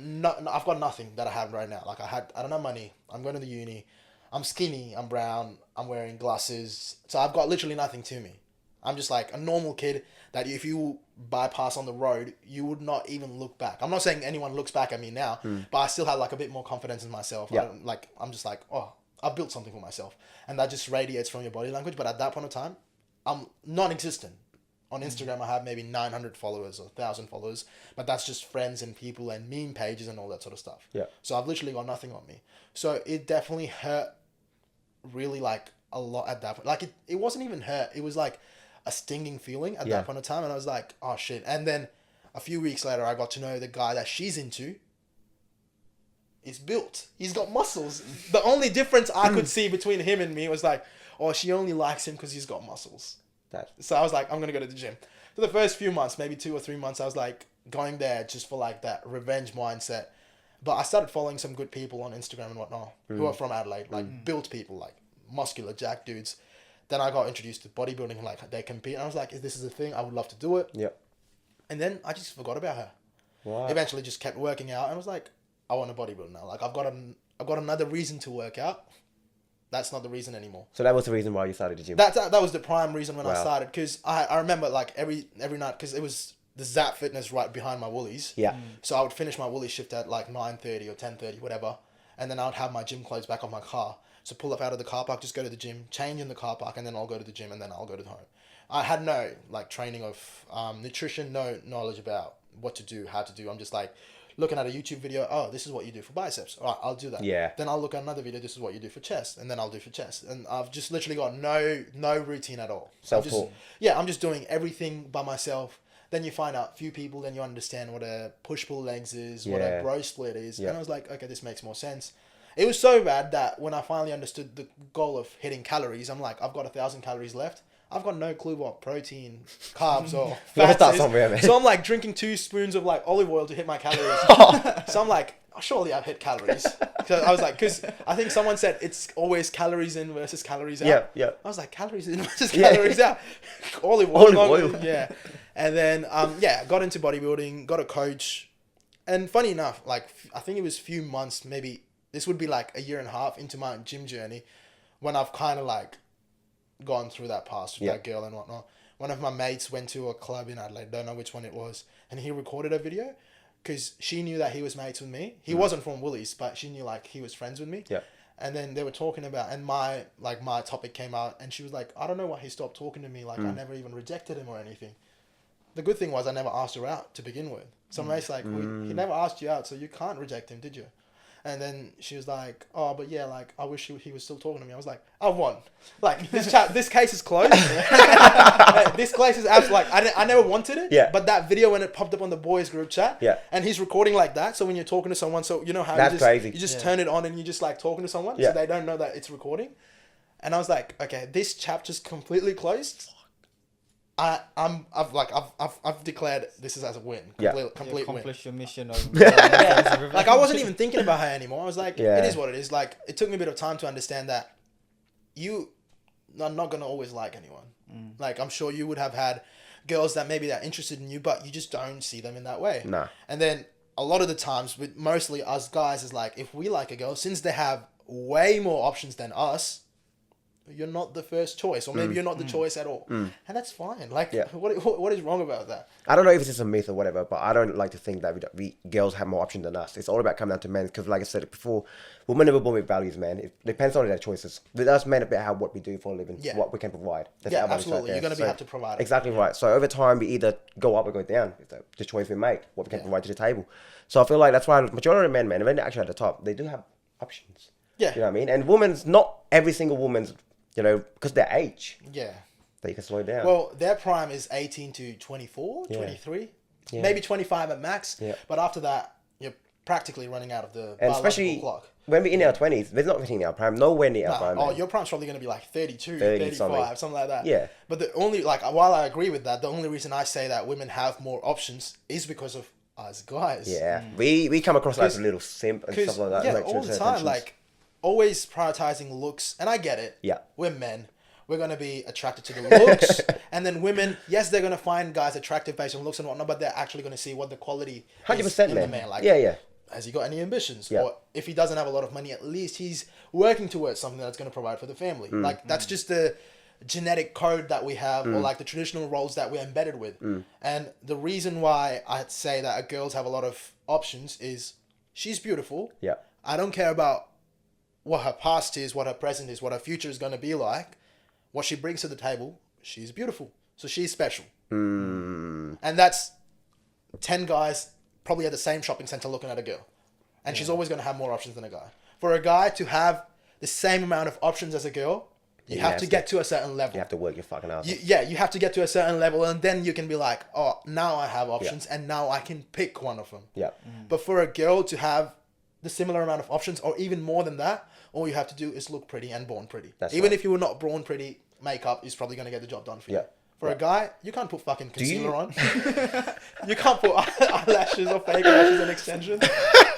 got nothing that I have right now. Like I don't have money. I'm going to the uni. I'm skinny. I'm brown. I'm wearing glasses. So I've got literally nothing to me. I'm just like a normal kid that if you bypass on the road, you would not even look back. I'm not saying anyone looks back at me now, but I still have like a bit more confidence in myself. Yeah. I'm just like, oh, I built something for myself. And that just radiates from your body language. But at that point of time, I'm non-existent. On Instagram, I have maybe 900 followers or 1,000 followers, but that's just friends and people and meme pages and all that sort of stuff. Yeah. So I've literally got nothing on me. So it definitely hurt really like a lot at that point. Like it wasn't even hurt. It was like a stinging feeling at that point of time. And I was like, oh shit. And then a few weeks later, I got to know the guy that she's into is built. He's got muscles. The only difference I could see between him and me was like, oh, she only likes him because he's got muscles. So I was like, I'm going to go to the gym. For the first few months, maybe 2 or 3 months, I was like going there just for like that revenge mindset. But I started following some good people on Instagram and whatnot who are from Adelaide, like built people, like muscular jack dudes. Then I got introduced to bodybuilding, like they compete. And I was like, if this is a thing, I would love to do it. Yep. And then I just forgot about her. Wow. Eventually just kept working out and I was like, I want to bodybuild now. Like I've got another reason to work out. That's not the reason anymore. So that was the reason why you started the gym? That was the prime reason when I started. Because I remember like every night, because it was the Zap Fitness right behind my Woolies. Yeah. So I would finish my Woolies shift at like 9:30 or 10:30, whatever. And then I would have my gym clothes back on my car. So pull up out of the car park, just go to the gym, change in the car park, and then I'll go to the gym and then I'll go to the home. I had no like training of nutrition, no knowledge about what to do, how to do. I'm just like looking at a YouTube video. Oh, this is what you do for biceps. All right, I'll do that. Yeah. Then I'll look at another video. This is what you do for chest, and then I'll do for chest. And I've just literally got no routine at all. Self-taught. I'm just doing everything by myself. Then you find out a few people, then you understand what a push-pull legs is, what a bro split is. And I was like, okay, this makes more sense. It was so bad that when I finally understood the goal of hitting calories, I'm like, I've got 1,000 calories left. I've got no clue what protein, carbs, or fats is. So I'm like drinking 2 spoons of like olive oil to hit my calories. So I'm like, oh, surely I've hit calories. So I was like, because I think someone said it's always calories in versus calories out. Yeah. I was like, calories in versus calories out. Olive oil. Yeah. And then, got into bodybuilding, got a coach. And funny enough, like, I think it was a few months, maybe this would be like a year and a half into my gym journey when I've kind of like gone through that past with that girl and whatnot. One of my mates went to a club in Adelaide, don't know which one it was, and he recorded a video because she knew that he was mates with me. He wasn't from Woolies, but she knew like he was friends with me. Yeah. And then they were talking about, and my topic came out, and she was like, I don't know why he stopped talking to me. Like, I never even rejected him or anything. The good thing was I never asked her out to begin with. So my mate's like, he never asked you out, so you can't reject him, did you? And then she was like, oh, but yeah, like, I wish he was still talking to me. I was like, I've won. Like, this case is closed. This case is absolutely, like, I never wanted it. Yeah. But that video, when it popped up on the boys group chat, and he's recording like that, so when you're talking to someone, so you know how you just turn it on and you just like talking to someone, so they don't know that it's recording. And I was like, okay, this chapter's completely closed. I've declared this is as a win. Complete win. Accomplish your mission of Like, I wasn't even thinking about her anymore. I was like, it is what it is. Like, it took me a bit of time to understand that you are not gonna always like anyone. Like, I'm sure you would have had girls that maybe they're interested in you, but you just don't see them in that way. Nah. And then a lot of the times with mostly us guys is like, if we like a girl, since they have way more options than us, you're not the first choice, or maybe you're not the choice at all, and that's fine. Like, what is wrong about that? I don't know if it's just a myth or whatever, but I don't like to think that we girls have more options than us. It's all about coming down to men, because like I said before, women are born with values, man. It depends on their choices. With us men, about what we do for a living, what we can provide. That's absolutely. You're going to have to provide it. Exactly right. So over time, we either go up or go down. It's the choice we make, what we can provide to the table. So I feel like that's why the majority of men, and when they're actually at the top, they do have options. Yeah. You know what I mean? And women's, not every single woman's, you know, because their age. Yeah. That you can slow down. Well, their prime is 18 to 24, 23, maybe 25 at max. Yeah. But after that, you're practically running out of the biological clock. When we're in our 20s, there's not hitting our prime, nowhere near our prime. Oh, your prime's probably going to be like 32, 35, something like that. Yeah. But the only, like, while I agree with that, the only reason I say that women have more options is because of us guys. Yeah. We come across like a little simp and stuff like that. Yeah, all the time. Like, always prioritizing looks, and I get it. Yeah. We're men. We're going to be attracted to the looks. And then women, yes, they're going to find guys attractive based on looks and whatnot, but they're actually going to see what the quality 100%, is in the man. Like, has he got any ambitions? Yeah. Or if he doesn't have a lot of money, at least he's working towards something that's going to provide for the family. Like, that's just the genetic code that we have, or like the traditional roles that we're embedded with. And the reason why I'd say that girls have a lot of options is she's beautiful. Yeah. I don't care about what her past is, what her present is, what her future is going to be like. What she brings to the table, she's beautiful. So she's special. And that's 10 guys probably at the same shopping center looking at a girl. And she's always going to have more options than a guy. For a guy to have the same amount of options as a girl, you have to get to a certain level. You have to work your fucking ass off. You have to get to a certain level, and then you can be like, oh, now I have options, and now I can pick one of them. Yeah. But for a girl to have the similar amount of options, or even more than that, all you have to do is look pretty and born pretty. Even if you were not born pretty, makeup is probably going to get the job done for you. For a guy, you can't put fucking concealer on. You can't put eyelashes or fake lashes and extensions.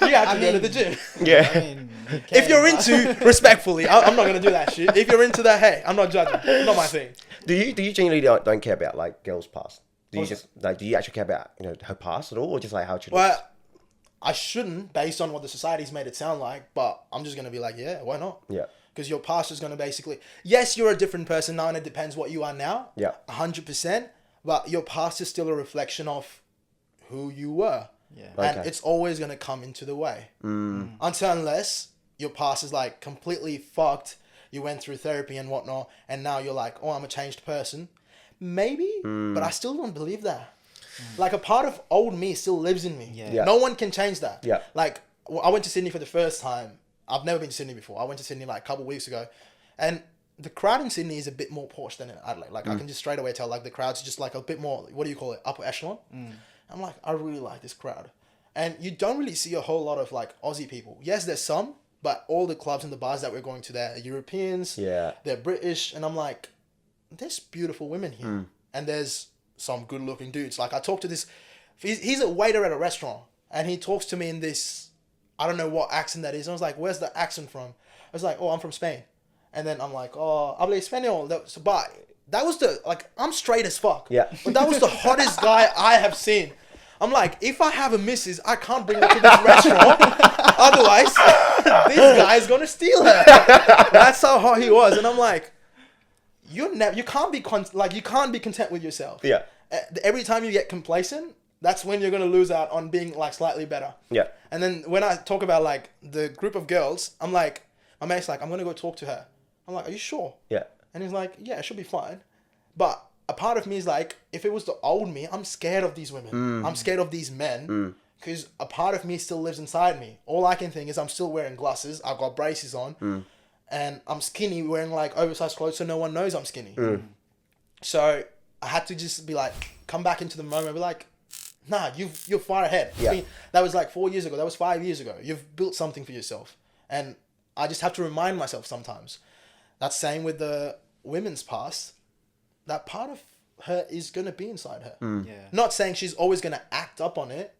You have to go to the gym. Yeah. I mean, If you're into, respectfully, I'm not going to do that shit. If you're into that, hey, I'm not judging. Not my thing. Do you genuinely don't care about like girls' past? Do you just like, do you actually care about, you know, her past at all, or just like how she looks? Well, I shouldn't, based on what the society's made it sound like, but I'm just going to be like, yeah, why not? Yeah. Because your past is going to basically... Yes, you're a different person now, and it depends what you are now. Yeah. 100%. But your past is still a reflection of who you were. Yeah. And it's always going to come into the way. Unless your past is like completely fucked. You went through therapy and whatnot, and now you're like, oh, I'm a changed person. Maybe, but I still don't believe that. Like, a part of old me still lives in me. Yeah. No one can change that. Yeah. Like, I went to Sydney for the first time. I've never been to Sydney before. I went to Sydney like a couple of weeks ago. And the crowd in Sydney is a bit more posh than in Adelaide. Like, I can just straight away tell, like, the crowd's just like a bit more, what do you call it, upper echelon. I'm like, I really like this crowd. And you don't really see a whole lot of, like, Aussie people. Yes, there's some, but all the clubs and the bars that we're going to, they're Europeans. Yeah. They're British. And I'm like, there's beautiful women here. And there's some good-looking dudes. Like, I talked to this... He's a waiter at a restaurant. And he talks to me in this... I don't know what accent that is. And I was like, where's the accent from? I was like, oh, I'm from Spain. And then I'm like, oh, hablo español. But that was the... Like, I'm straight as fuck. Yeah. But that was the hottest guy I have seen. I'm like, if I have a missus, I can't bring her to this restaurant. Otherwise, this guy is gonna steal her. That's how hot he was, and I'm like, you can't be you can't be content with yourself. Yeah. Every time you get complacent, that's when you're gonna lose out on being like slightly better. Yeah. And then when I talk about like the group of girls, I'm like, my mate's like, I'm gonna go talk to her. I'm like, are you sure? Yeah. And he's like, yeah, it should be fine. But a part of me is like, if it was the old me, I'm scared of these women. I'm scared of these men. Because a part of me still lives inside me. All I can think is I'm still wearing glasses. I've got braces on. And I'm skinny, wearing like oversized clothes so no one knows I'm skinny. So I had to just be like, come back into the moment and be like, nah, you're far ahead. Yeah. I mean, that was like 4 years ago. That was 5 years ago. You've built something for yourself. And I just have to remind myself sometimes. That's same with the women's past. That part of her is going to be inside her. Yeah. Not saying she's always going to act up on it,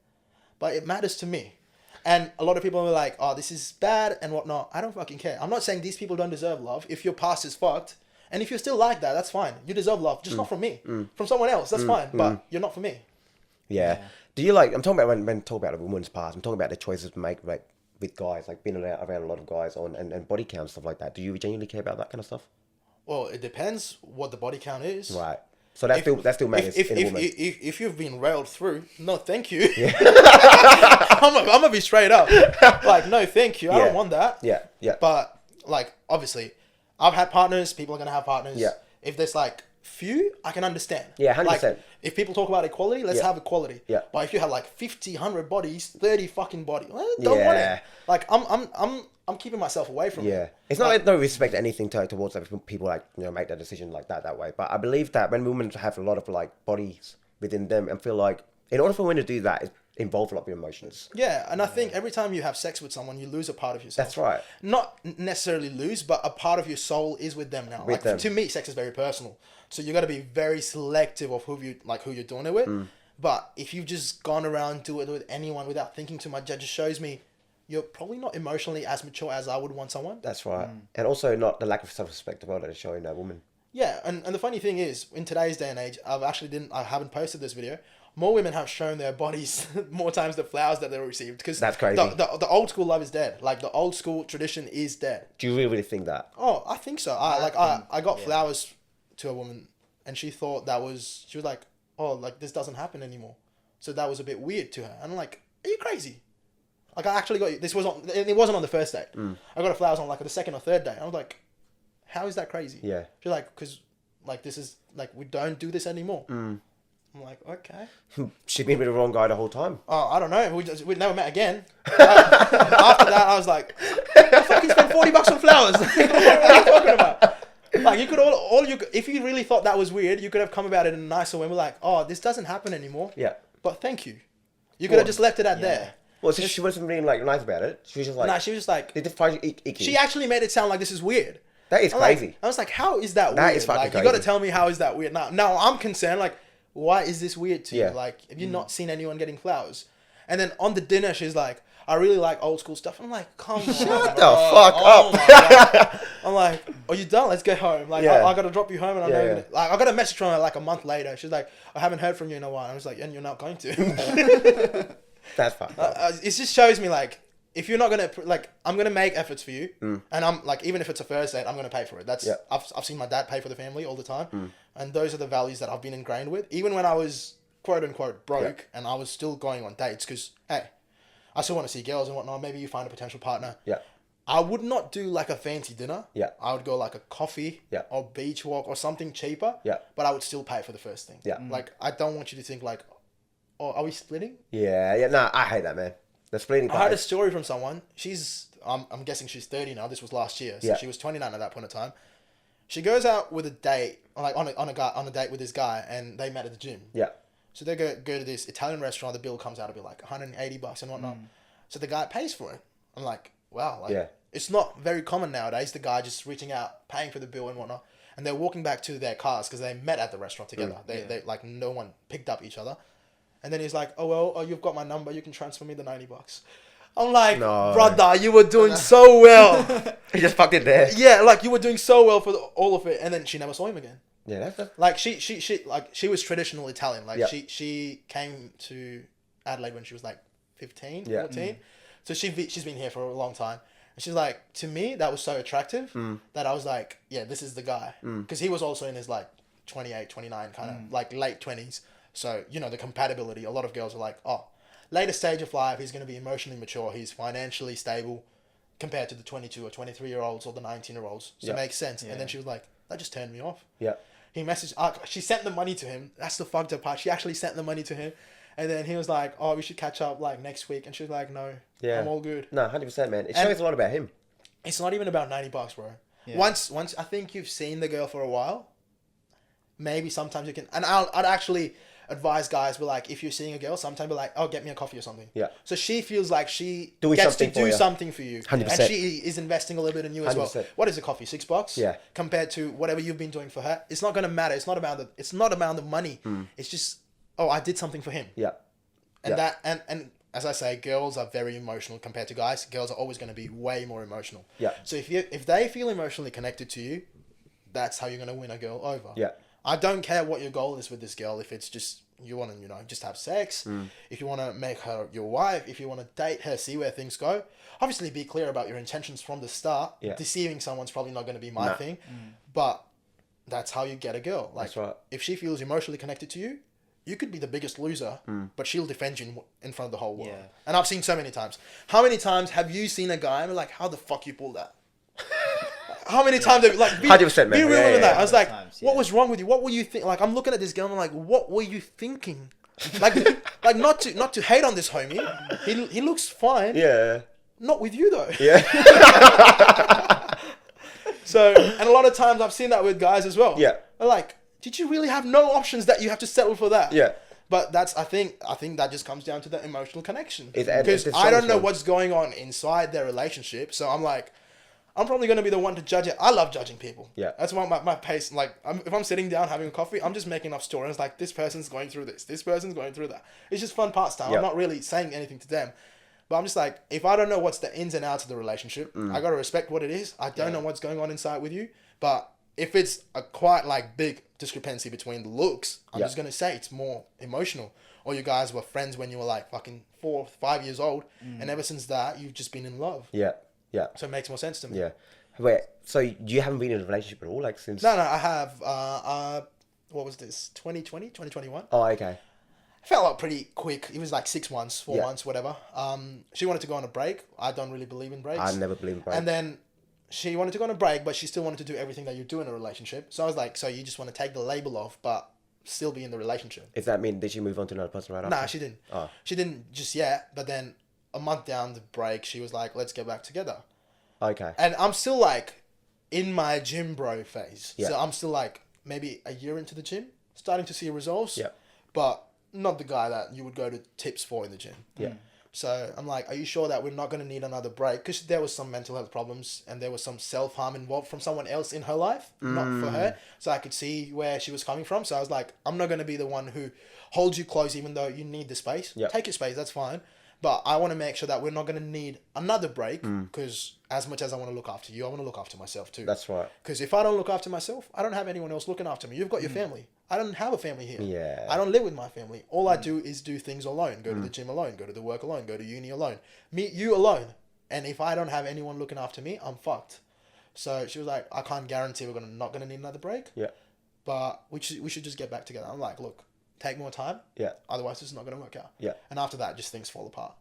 but it matters to me. And a lot of people are like, oh, this is bad and whatnot. I don't fucking care. I'm not saying these people don't deserve love. If your past is fucked, and if you're still like that, that's fine. You deserve love, just not from me. From someone else, that's fine. But you're not for me. Yeah. Do you like, I'm talking about when talking about a woman's past, I'm talking about the choices to make like with guys, like being around a lot of guys and body count, stuff like that. Do you genuinely care about that kind of stuff? Well, it depends what the body count is. Right. So that still matters in a woman. If you've been railed through, no, thank you. Yeah. I'm gonna be straight up. Like, no, thank you. I don't want that. Yeah. Yeah. But like, obviously, I've had partners. People are gonna have partners. Yeah. If there's like few, I can understand. Yeah, 100%. Like, if people talk about equality, let's have equality. Yeah. But if you have like 50, 100 bodies, 30 fucking bodies, don't want it. Like, I'm keeping myself away from it. Yeah, it's not like no respect anything towards people like make that decision like that way. But I believe that when women have a lot of like bodies within them and feel like in order for women to do that, it involves a lot of emotions. Yeah, and I think every time you have sex with someone, you lose a part of yourself. That's right. Not necessarily lose, but a part of your soul is with them now. Like to me, sex is very personal, so you got to be very selective of who you're doing it with. But if you've just gone around doing it with anyone without thinking too much, that just shows me you're probably not emotionally as mature as I would want someone. That's right. And also not the lack of self-respect about it showing that woman. Yeah, and the funny thing is, in today's day and age, I haven't posted this video. More women have shown their bodies more times the flowers that they received. Because that's crazy. The old school love is dead. Like, the old school tradition is dead. Do you really think that? Oh, I think so. I got flowers to a woman, and she thought she was like, oh, like, this doesn't happen anymore. So that was a bit weird to her. And I'm like, are you crazy? Like, I actually got it wasn't on the first date. I got the flowers on like the second or third day. I was like, how is that crazy? Yeah. She's like, because like this is like, we don't do this anymore. I'm like, okay. She's been with the wrong guy the whole time. Oh, I don't know. We never met again. After that, I was like, I fucking spent $40 on flowers. What are you talking about? Like, you could if you really thought that was weird, you could have come about it in a nicer way. We're like, oh, this doesn't happen anymore. Yeah. But thank you. You could have just left it at there. Well, so she wasn't being like nice about it. She was just like, nah, she was just like, they find you icky. She actually made it sound like this is weird. That is crazy. I was like, how is that weird? That is fucking like, crazy. You got to tell me how is that weird. Now I'm concerned. Like, why is this weird to you? Like, have you not seen anyone getting flowers? And then on the dinner, she's like, I really like old school stuff. I'm like, come on, shut the fuck up. My God. I'm like, are you done? Let's get home. Like, I got to drop you home, and like, I got a message from her like a month later. She's like, I haven't heard from you in a while. I was like, and you're not going to. That's fucked up. It just shows me, like, if you're not gonna, like, I'm gonna make efforts for you, and I'm like, even if it's a first date, I'm gonna pay for it. That's I've seen my dad pay for the family all the time, and those are the values that I've been ingrained with. Even when I was quote unquote broke, and I was still going on dates because hey, I still want to see girls and whatnot. Maybe you find a potential partner. Yeah. I would not do like a fancy dinner. Yeah. I would go like a coffee. Yeah. Or beach walk or something cheaper. Yeah. But I would still pay for the first thing. Yeah. Like, I don't want you to think like, oh, are we splitting? Yeah. Nah, I hate that, man. The splitting part. I heard a story from someone. I'm guessing she's 30 now. This was last year. So she was 29 at that point in time. She goes out with a date, like on a date with this guy, and they met at the gym. Yeah. So they go to this Italian restaurant. The bill comes out to be like $180 and whatnot. So the guy pays for it. I'm like, wow. Like, it's not very common nowadays. The guy just reaching out, paying for the bill and whatnot. And they're walking back to their cars because they met at the restaurant together. They like, no one picked up each other. And then he's like, you've got my number. You can transfer me the $90. I'm like, no. Brother, you were doing so well. He just fucked it there. Yeah, like, you were doing so well for all of it. And then she never saw him again. Yeah, that's like she was traditional Italian. Like, she came to Adelaide when she was like 15, 14. So she's been here for a long time. And she's like, to me, that was so attractive that I was like, yeah, this is the guy. Because he was also in his like 28, 29, kind of like late 20s. So, you know, the compatibility, a lot of girls are like, oh, later stage of life, he's going to be emotionally mature. He's financially stable compared to the 22 or 23-year-olds or the 19-year-olds. So it makes sense. Yeah. And then she was like, that just turned me off. Yeah. He messaged, she sent the money to him. That's the fucked up part. She actually sent the money to him. And then he was like, oh, we should catch up like next week. And she was like, no, I'm all good. No, 100%, man. It shows a lot about him. It's not even about $90, bro. Yeah. Once I think you've seen the girl for a while, maybe sometimes you can, and I'd actually advise guys, but like, if you're seeing a girl, sometimes be like, oh, get me a coffee or something. Yeah. So she feels like she gets to do something for you. 100%. And she is investing a little bit in you as 100%. Well. What is a coffee? $6? Yeah. Compared to whatever you've been doing for her. It's not going to matter. It's not about the money. It's just, oh, I did something for him. Yeah. And and as I say, girls are very emotional compared to guys. Girls are always going to be way more emotional. Yeah. So if they feel emotionally connected to you, that's how you're going to win a girl over. Yeah. I don't care what your goal is with this girl. If it's just you want to, just have sex. If you want to make her your wife. If you want to date her, see where things go. Obviously, be clear about your intentions from the start. Yeah. Deceiving someone's probably not going to be my thing. But that's how you get a girl. Like, that's right. If she feels emotionally connected to you, you could be the biggest loser, but she'll defend you in front of the whole world. Yeah. And I've seen so many times. How many times have you seen a guy and be like, how the fuck you pulled that? How many times have you, like, 100%, man. Be real with that. I was like, what was wrong with you? What were you thinking? Like, I'm looking at this girl and I'm like, what were you thinking? like not to hate on this homie. He looks fine. Yeah. Not with you though. Yeah. So, and a lot of times I've seen that with guys as well. Yeah. They're like, did you really have no options that you have to settle for that? Yeah. But I think that just comes down to the emotional connection. Because I don't know what's going on inside their relationship. So I'm like, I'm probably going to be the one to judge it. I love judging people. Yeah. That's my pace. Like, if I'm sitting down having a coffee, I'm just making up stories. Like, this person's going through this. This person's going through that. It's just fun pastime. Yep. I'm not really saying anything to them. But I'm just like, if I don't know what's the ins and outs of the relationship, I got to respect what it is. I don't know what's going on inside with you. But if it's a quite like big discrepancy between the looks, I'm just going to say it's more emotional. Or you guys were friends when you were like fucking 4 or 5 years old. And ever since that, you've just been in love. Yeah. Yeah. So it makes more sense to me. Yeah. Wait, so you haven't been in a relationship at all? Like since... No, I have. What was this? 2020? 2021? Oh, okay. I felt like pretty quick. It was like 6 months, 4 months, whatever. She wanted to go on a break. I don't really believe in breaks. I never believe in breaks. And then she wanted to go on a break, but she still wanted to do everything that you do in a relationship. So I was like, so you just want to take the label off, but still be in the relationship. Does that mean, did she move on to another person right after? Nah, she didn't. Oh. She didn't just yet, but then a month down the break, she was like, let's get back together. Okay. And I'm still like in my gym bro phase. Yeah. So I'm still like maybe a year into the gym, starting to see results. Yeah. But not the guy that you would go to tips for in the gym. Yeah. So I'm like, are you sure that we're not going to need another break? Because there was some mental health problems and there was some self-harm involved from someone else in her life, not for her. So I could see where she was coming from. So I was like, I'm not going to be the one who holds you close even though you need the space. Yep. Take your space, that's fine. But I want to make sure that we're not going to need another break because as much as I want to look after you, I want to look after myself too. That's right. Because if I don't look after myself, I don't have anyone else looking after me. You've got your family. I don't have a family here. Yeah. I don't live with my family. All I do is do things alone. Go to the gym alone. Go to the work alone. Go to uni alone. Meet you alone. And if I don't have anyone looking after me, I'm fucked. So she was like, I can't guarantee we're not going to need another break. Yeah. But we should just get back together. I'm like, look, take more time. Yeah. Otherwise, this is not going to work out. Yeah. And after that, just things fall apart.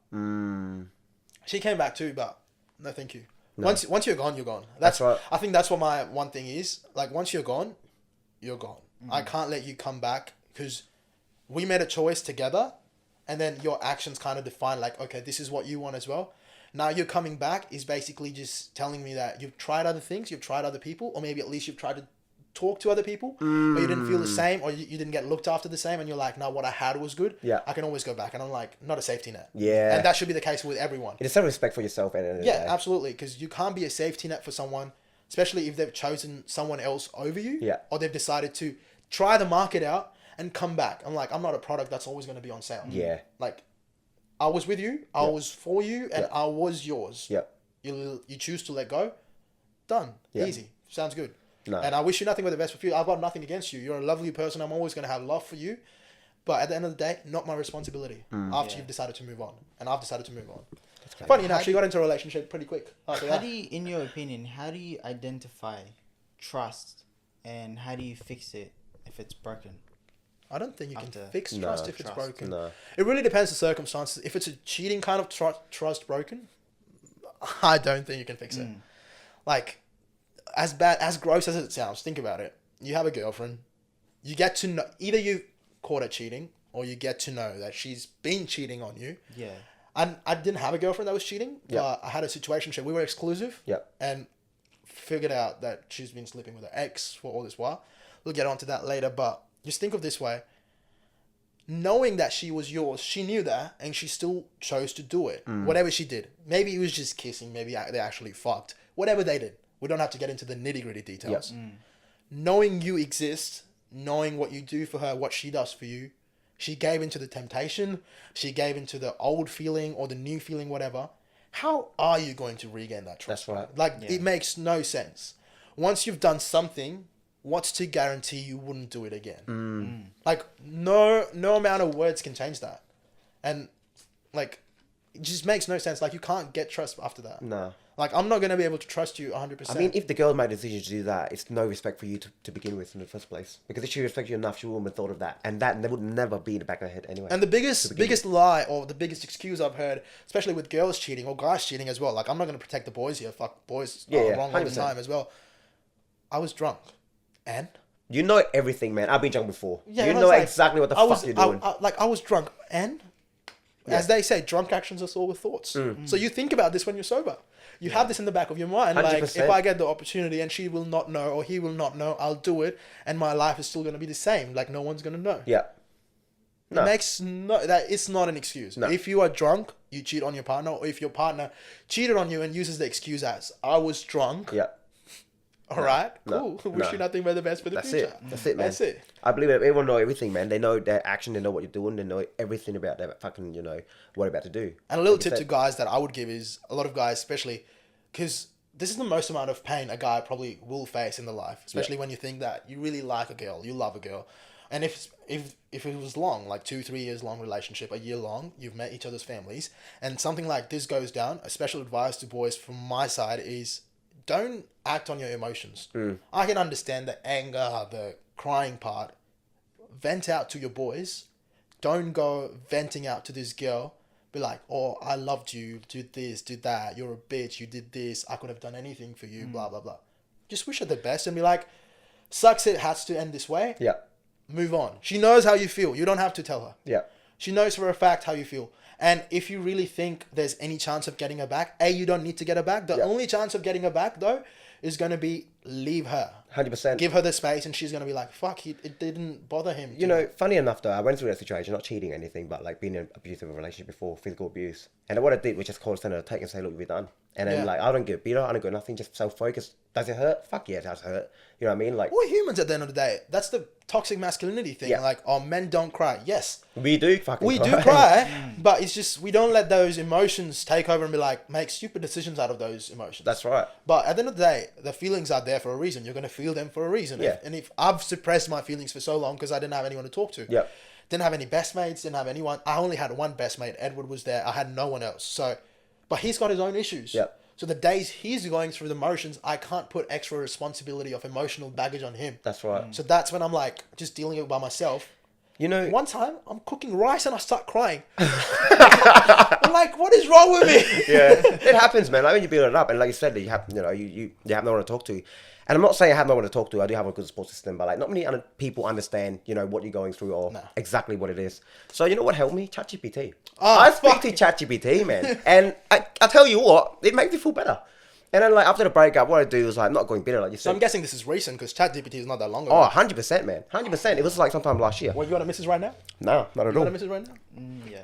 She came back too, but no, thank you. No. Once you're gone, you're gone. That's right. I think that's what my one thing is. Like, once you're gone, you're gone. I can't let you come back because we made a choice together and then your actions kind of define like, okay, this is what you want as well. Now you're coming back is basically just telling me that you've tried other things, you've tried other people, or maybe at least you've tried to talk to other people, but you didn't feel the same or you didn't get looked after the same and you're like, no, what I had was good. Yeah. I can always go back. And I'm like, not a safety net. Yeah. And that should be the case with everyone. It's some respect for yourself. Yeah, absolutely. Because you can't be a safety net for someone, especially if they've chosen someone else over you. Yeah. Or they've decided to try the market out and come back. I'm like, I'm not a product that's always going to be on sale. Yeah. Like, I was with you, I was for you, and I was yours. Yeah. You choose to let go, done. Yeah. Easy. Sounds good. No. And I wish you nothing but the best for you. I've got nothing against you. You're a lovely person. I'm always going to have love for you. But at the end of the day, not my responsibility. After you've decided to move on, and I've decided to move on. Funny enough, she got into a relationship pretty quick. How do you, in your opinion, how do you identify trust, and how do you fix it if it's broken? I don't think you can fix trust if it's broken. No. It really depends on the circumstances. If it's a cheating kind of trust broken, I don't think you can fix it. Like, as gross as it sounds, think about it. You have a girlfriend. You get to know, either you caught her cheating, or you get to know that she's been cheating on you. Yeah. I didn't have a girlfriend that was cheating, but I had a situation. We were exclusive. And figured out that she's been sleeping with her ex for all this while. We'll get onto that later, but just think of this way. Knowing that she was yours, she knew that, and she still chose to do it. Whatever she did. Maybe it was just kissing. Maybe they actually fucked. Whatever they did. We don't have to get into the nitty-gritty details. Knowing you exist, knowing what you do for her, what she does for you, she gave into the temptation, she gave into the old feeling or the new feeling, whatever. How are you going to regain that trust? That's right. Like, it makes no sense. Once you've done something, what's to guarantee you wouldn't do it again? Like, no amount of words can change that. And, like, it just makes no sense. Like, you can't get trust after that. No. Like, I'm not going to be able to trust you 100%. I mean, if the girl made a decision to do that, it's no respect for you to begin with in the first place. Because if she respected you enough, she wouldn't have thought of that. And that would never be in the back of her head anyway. And the biggest lie, or the biggest excuse I've heard, especially with girls cheating or guys cheating as well. Like, I'm not going to protect the boys here. Fuck, boys are wrong all the time as well. I was drunk. And? You know everything, man. I've been drunk before. Yeah, you know exactly what the fuck you're doing. I was drunk. And? As they say, drunk actions are sore with thoughts. So you think about this when you're sober. You have this in the back of your mind. 100%. Like, if I get the opportunity and she will not know or he will not know, I'll do it. And my life is still going to be the same. Like, no one's going to know. Yeah. No. It's not an excuse. No. If you are drunk, you cheat on your partner. Or if your partner cheated on you and uses the excuse as, I was drunk. Yeah. All right. Cool. Wish you nothing but the best for the future. That's it, man. That's it. I believe it. Everyone know everything, man. They know their action. They know what you're doing. They know everything about their fucking, what they're about to do. And a little tip to guys that I would give is, a lot of guys, especially, because this is the most amount of pain a guy probably will face in the life, especially when you think that you really like a girl, you love a girl. And if it was long, like 2-3 years long relationship, a year long, you've met each other's families, and something like this goes down, a special advice to boys from my side is, don't act on your emotions. I can understand the anger, the crying part. Vent out to your boys. Don't go venting out to this girl. Be like, oh, I loved you. Did this, did that. You're a bitch. You did this. I could have done anything for you. Blah, blah, blah. Just wish her the best and be like, sucks it has to end this way. Yeah. Move on. She knows how you feel. You don't have to tell her. Yeah. She knows for a fact how you feel. And if you really think there's any chance of getting her back, you don't need to get her back. The only chance of getting her back, though, is going to be leave her. 100%. Give her the space, and she's going to be like, fuck, it didn't bother him. Funny enough, though, I went through that situation, not cheating or anything, but like being in an abusive relationship before, physical abuse. And what I did was just call her to take and say, look, we're done. And then, I don't get beat up, I don't get nothing, just self-focused. Does it hurt? Fuck yeah, it does hurt. You know what I mean? Like, we're humans at the end of the day. That's the toxic masculinity thing. Yeah. Like, oh, men don't cry. Yes. We do fucking cry. We do cry, but it's just, we don't let those emotions take over and be like, make stupid decisions out of those emotions. That's right. But at the end of the day, the feelings are there for a reason. You're going to feel them for a reason. Yeah. And if I've suppressed my feelings for so long because I didn't have anyone to talk to. Yeah. Didn't have any best mates, didn't have anyone. I only had one best mate. Edward was there. I had no one else. So, but he's got his own issues. Yeah. So the days he's going through the motions, I can't put extra responsibility of emotional baggage on him. That's right. So that's when I'm like, just dealing with it by myself. One time I'm cooking rice and I start crying. I'm like, what is wrong with me? Yeah, it happens, man. Like when you build it up, and like you said, you have no one to talk to. And I'm not saying I have no one to talk to. I do have a good support system, but like not many other people understand, what you're going through or exactly what it is. So you know what helped me? ChatGPT. I speak to ChatGPT, man, and I tell you what, it makes me feel better. And then like after the breakup, what I do is like I'm not going bitter like you said. So I'm guessing this is recent because ChatGPT is not that long ago. Oh, 100%, man, 100%. It was like sometime last year. Well, you got a missus right now? No, not at all. You got a missus right now? Yeah.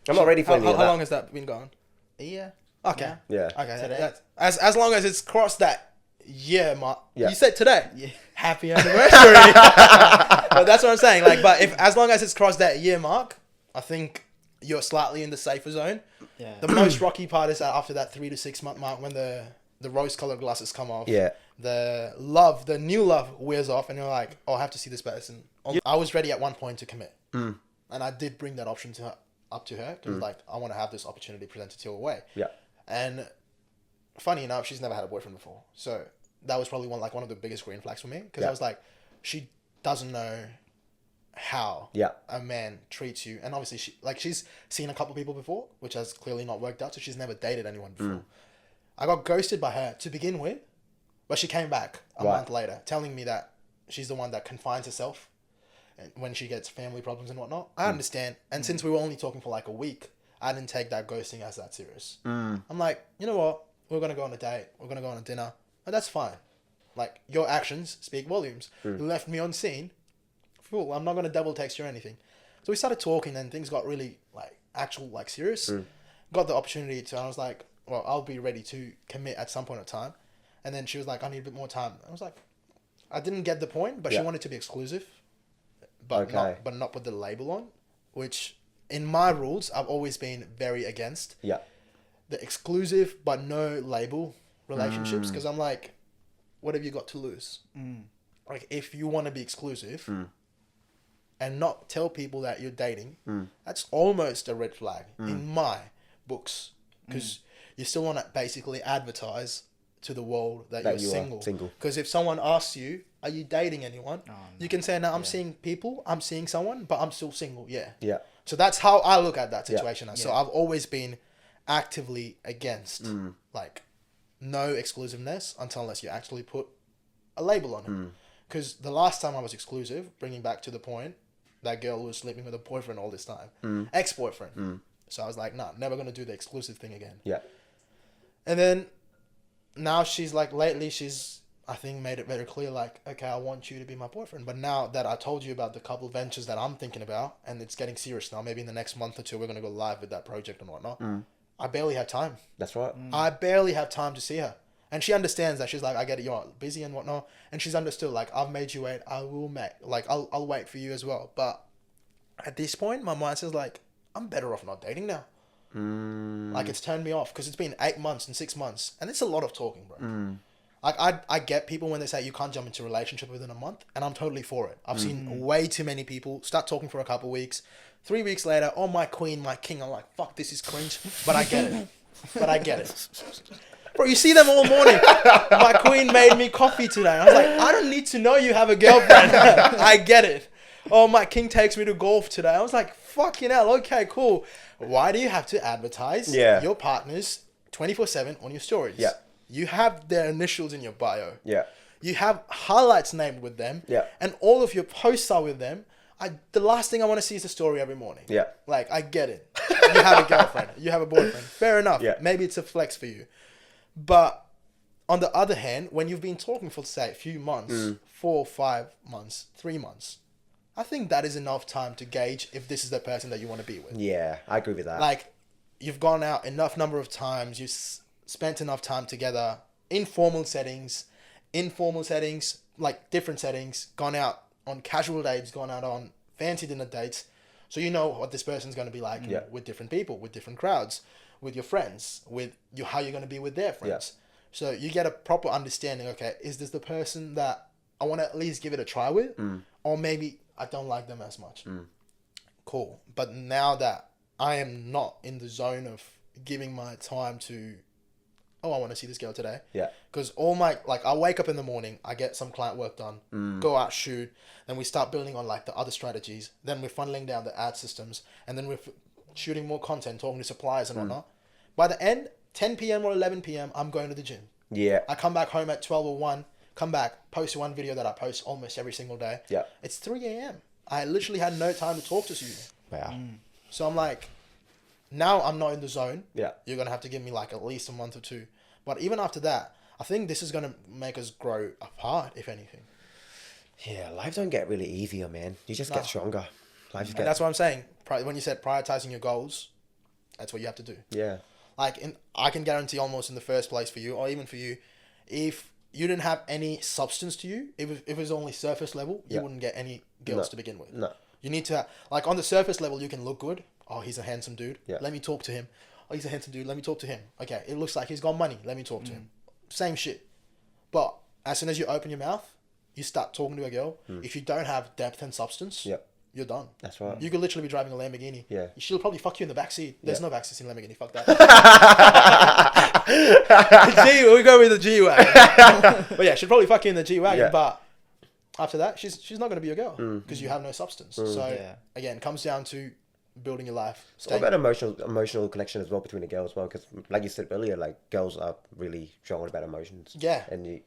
I'm not ready for any of that. How long has that been going? A year. Okay. Yeah. Okay. Today. As long as it's crossed that year mark. Yeah. You said today. Yeah. Happy anniversary. But that's what I'm saying. Like, but if as long as it's crossed that year mark, I think you're slightly in the safer zone. Yeah. The most rocky part is after that 3 to 6 month mark when the the rose-colored glasses come off. Yeah. The new love wears off, and you're like, oh, I have to see this person. I was ready at one point to commit. And I did bring that option up to her, because like, I want to have this opportunity presented to her way. Yeah. And funny enough, she's never had a boyfriend before. So that was probably one of the biggest green flags for me, because I was like, she doesn't know how a man treats you. And obviously she's seen a couple people before, which has clearly not worked out. So she's never dated anyone before. I got ghosted by her to begin with, but she came back a month later telling me that she's the one that confines herself when she gets family problems and whatnot. I understand. And since we were only talking for like a week, I didn't take that ghosting as that serious. I'm like, you know what? We're going to go on a date. We're going to go on a dinner. And that's fine. Like, your actions speak volumes. You left me on scene. Fool, I'm not going to double text you or anything. So we started talking, and things got really serious. Got the opportunity to, I was like, well, I'll be ready to commit at some point in time. And then she was like, I need a bit more time. I was like, I didn't get the point, but she wanted to be exclusive, but not put the label on, which in my rules, I've always been very against. Yeah. The exclusive but no label relationships, because I'm like, what have you got to lose? Like, if you want to be exclusive and not tell people that you're dating, that's almost a red flag in my books, because you still want to basically advertise to the world that you're single. Because if someone asks you, are you dating anyone? Oh, no. You can say, no, I'm seeing people, I'm seeing someone, but I'm still single. Yeah. So that's how I look at that situation. So I've always been actively against like no exclusiveness unless you actually put a label on it. Because the last time I was exclusive, bringing back to the point, that girl was sleeping with a boyfriend all this time, ex-boyfriend. So I was like, nah, never gonna do the exclusive thing again. Yeah. And then now she's like, lately she's, I think, made it very clear, like, okay, I want you to be my boyfriend. But now that I told you about the couple ventures that I'm thinking about, and it's getting serious now, maybe in the next month or two, we're gonna go live with that project and whatnot. I barely have time. That's right. I barely have time to see her. And she understands that. She's like, I get it, you're busy and whatnot. And she's understood, like, I've made you wait. I will make, like, I'll wait for you as well. But at this point, my mind says, like, I'm better off not dating now. Like, it's turned me off, because it's been 8 months and 6 months. And it's a lot of talking, bro. Like, I get people when they say you can't jump into a relationship within a month. And I'm totally for it. I've seen way too many people start talking for a couple of weeks. 3 weeks later, oh, my queen, my king. I'm like, fuck, this is cringe. But I get it. Bro, you see them all morning. My queen made me coffee today. I was like, I don't need to know you have a girlfriend. I get it. Oh, my king takes me to golf today. I was like, fucking hell, okay, cool. Why do you have to advertise your partners 24/7 on your stories? Yeah. You have their initials in your bio. Yeah. You have highlights named with them. Yeah. And all of your posts are with them. The last thing I want to see is a story every morning. Yeah. Like, I get it. You have a girlfriend. You have a boyfriend. Fair enough. Yeah. Maybe it's a flex for you. But on the other hand, when you've been talking for, say, a few months, 4, 5 months, 3 months, I think that is enough time to gauge if this is the person that you want to be with. Yeah, I agree with that. Like, you've gone out enough number of times, you've spent enough time together, informal settings, like different settings, gone out on casual dates, gone out on fancy dinner dates. So you know what this person's going to be like with different people, with different crowds, with your friends, with how you're going to be with their friends. So you get a proper understanding, okay, is this the person that I want to at least give it a try with? Or maybe I don't like them as much. Cool. But now that I am not in the zone of giving my time to, oh, I want to see this girl today. Yeah. Because all my, like, I wake up in the morning, I get some client work done, go out, shoot, then we start building on, like, the other strategies. Then we're funneling down the ad systems, and then we're shooting more content, talking to suppliers and whatnot. By the end, 10 p.m. or 11 p.m., I'm going to the gym. Yeah. I come back home at 12 or 1, come back, post one video that I post almost every single day. Yeah. It's 3 a.m. I literally had no time to talk to you. Wow. So I'm like, now I'm not in the zone. Yeah. You're going to have to give me, like, at least a month or two. But even after that, I think this is going to make us grow apart, if anything. Yeah, life don't get really easier, man. You just get stronger. And that's what I'm saying. When you said prioritizing your goals, that's what you have to do. Yeah. Like, I can guarantee almost in the first place for you, or even for you, if you didn't have any substance to you, if it was only surface level, you wouldn't get any girls to begin with. No. You need to, like, on the surface level, you can look good. Oh, he's a handsome dude. Yeah. Let me talk to him. Oh, he's a handsome dude. Let me talk to him. Okay, it looks like he's got money. Let me talk to him. same shit. But as soon as you open your mouth, you start talking to a girl. If you don't have depth and substance, you're done. That's right. You could literally be driving a Lamborghini. Yeah. She'll probably fuck you in the backseat. There's no backseats in Lamborghini. Fuck that. We go with the G-Wagon. But yeah, she'll probably fuck you in the G-Wagon. Yeah. But after that, she's not going to be your girl because you have no substance. So again, it comes down to building your life. It's all about emotional connection as well between the girls as well. Because like you said earlier, like girls are really strong about emotions. Yeah. And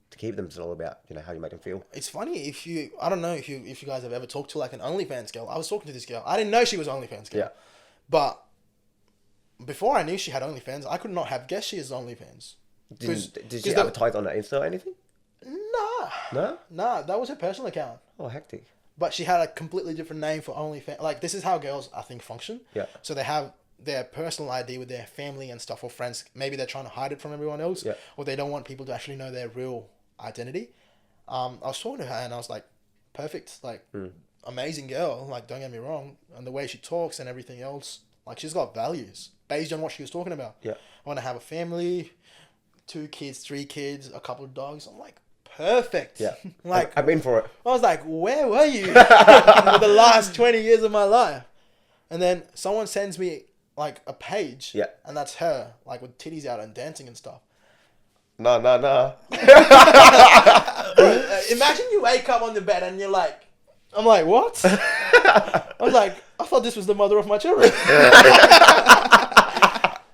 to keep them, it's all about, you know, how you make them feel. It's funny I don't know if you guys have ever talked to like an OnlyFans girl. I was talking to this girl. I didn't know she was OnlyFans girl. Yeah. But before I knew she had OnlyFans, I could not have guessed she is OnlyFans. Did she advertise on her Insta or anything? Nah. Nah, that was her personal account. Oh, hectic. But she had a completely different name for OnlyFans. Like, this is how girls, I think, function. Yeah. So they have their personal ID with their family and stuff or friends. Maybe they're trying to hide it from everyone else. Yeah. Or they don't want people to actually know their real identity. I was talking to her and I was like, perfect. Like, amazing girl. Like, don't get me wrong. And the way she talks and everything else. Like, she's got values based on what she was talking about. Yeah. I want to have a family, 2 kids, 3 kids, a couple of dogs. I'm like, perfect. Yeah. Like, I've been for it. I was like, where were you for the last 20 years of my life? And then someone sends me like a page. Yeah. And that's her, like with titties out and dancing and stuff. No. Imagine you wake up on the bed and you're like, I'm like, what? I was like, I thought this was the mother of my children.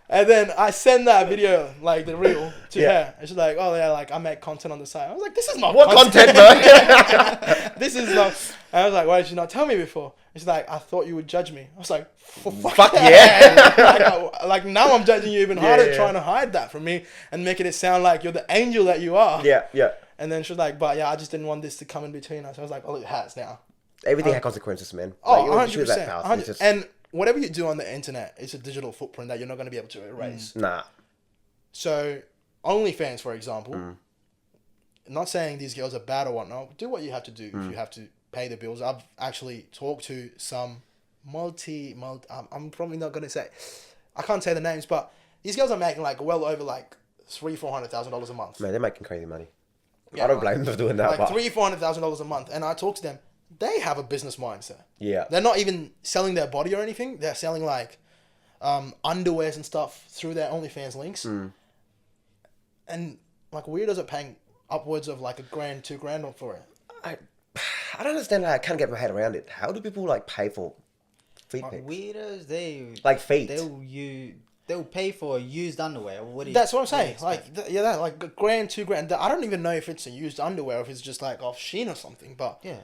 And then I send that video, like the reel, to her. And she's like, oh yeah, like I make content on the side. I was like, this is not content, bro. This is not. And I was like, why did you not tell me before? And she's like, I thought you would judge me. I was like, fuck yeah. like now I'm judging you even harder, trying to hide that from me and making it sound like you're the angel that you are. Yeah. And then she was like, but yeah, I just didn't want this to come in between us. I was like, oh, it has now. Everything had consequences, man. Oh, like, 100%. And whatever you do on the internet, it's a digital footprint that you're not going to be able to erase. Nah. So, OnlyFans, for example, not saying these girls are bad or whatnot. Do what you have to do if you have to pay the bills. I've actually talked to some I'm probably not going to say, I can't say the names, but these girls are making like well over like $300,000-$400,000 a month. Man, they're making crazy money. Yeah, I don't blame them for doing that. Like $300,000-$400,000 a month. And I talked to them. They have a business mindset. Yeah. They're not even selling their body or anything. They're selling like underwears and stuff through their OnlyFans links. And like weirdos are paying upwards of like $1,000, $2,000 for it. I don't understand how I can't get my head around it. How do people like pay for feet pics? Weirdos, they like feet. They'll pay for used underwear. That's what I'm saying. Like that like $1,000, $2,000. I don't even know if it's a used underwear or if it's just like off Shein or something. But yeah.